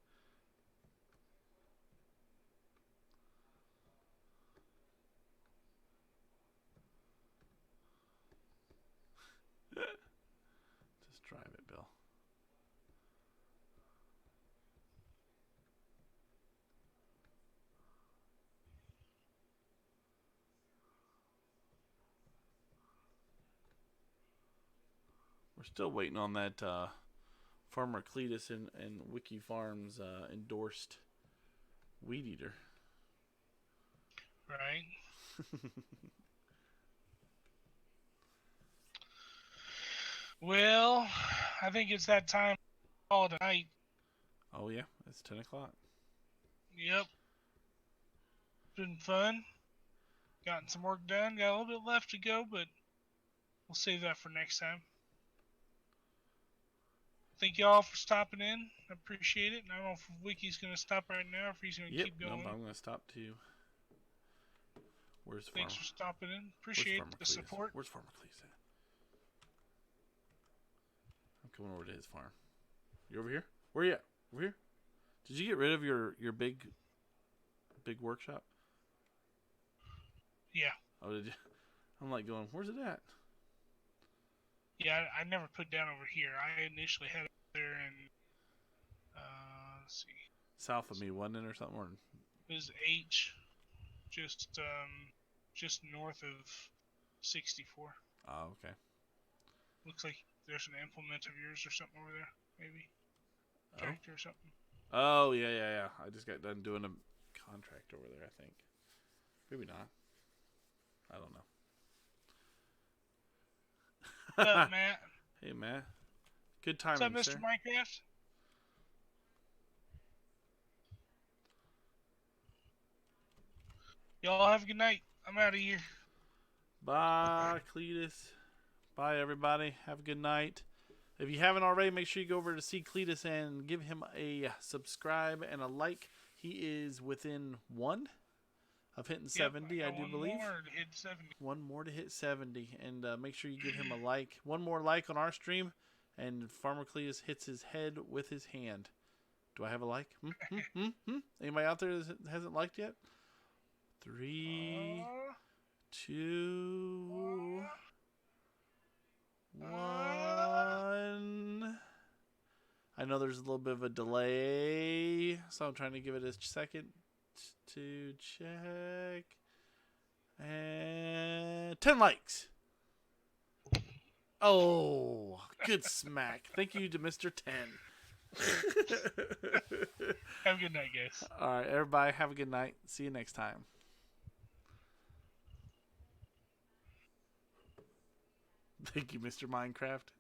Just drive it, Bill. We're still waiting on that Farmer Cleetus and Wicky Farms endorsed weed eater. Right. Well, I think it's that time to call it a night. Oh yeah, it's 10 o'clock. Yep. Been fun. Gotten some work done. Got a little bit left to go, but we'll save that for next time. Thank y'all for stopping in. I appreciate it. And I don't know if Wicky's going to stop right now or if he's going to keep going. Nope, I'm going to stop too. Thanks for stopping in. Appreciate the support. Where's Farmer Cleetus at? I'm coming over to his farm. You over here? Where you at? Over here? Did you get rid of your big workshop? Yeah. Oh, did you? I'm like going, where's it at? Yeah, I never put down over here. I initially had it there in, let's see. South of me, wasn't it, or something? Or... It was H, just north of 64. Oh, okay. Looks like there's an implement of yours or something over there, maybe. Tractor or something. Oh, yeah. I just got done doing a contract over there, I think. Maybe not. I don't know. What's up, Matt? Hey, Matt. Good timing, What's up, Mr. sir. Minecraft? Y'all have a good night. I'm out of here. Bye, Cleetus. Bye, everybody. Have a good night. If you haven't already, make sure you go over to see Cleetus and give him a subscribe and a like. He is within one of hitting 70, I do believe. One more to hit 70. One more to hit 70. And make sure you give him a like. One more like on our stream, and Farmer Cleetus hits his head with his hand. Do I have a like? Anybody out there that hasn't liked yet? 3, 2, 1. I know there's a little bit of a delay, so I'm trying to give it a second to check. And 10 likes. Oh, good smack. Thank you to Mr. 10. Have a good night, guys. All right, everybody, have a good night. See you next time. Thank you, Mr. Minecraft.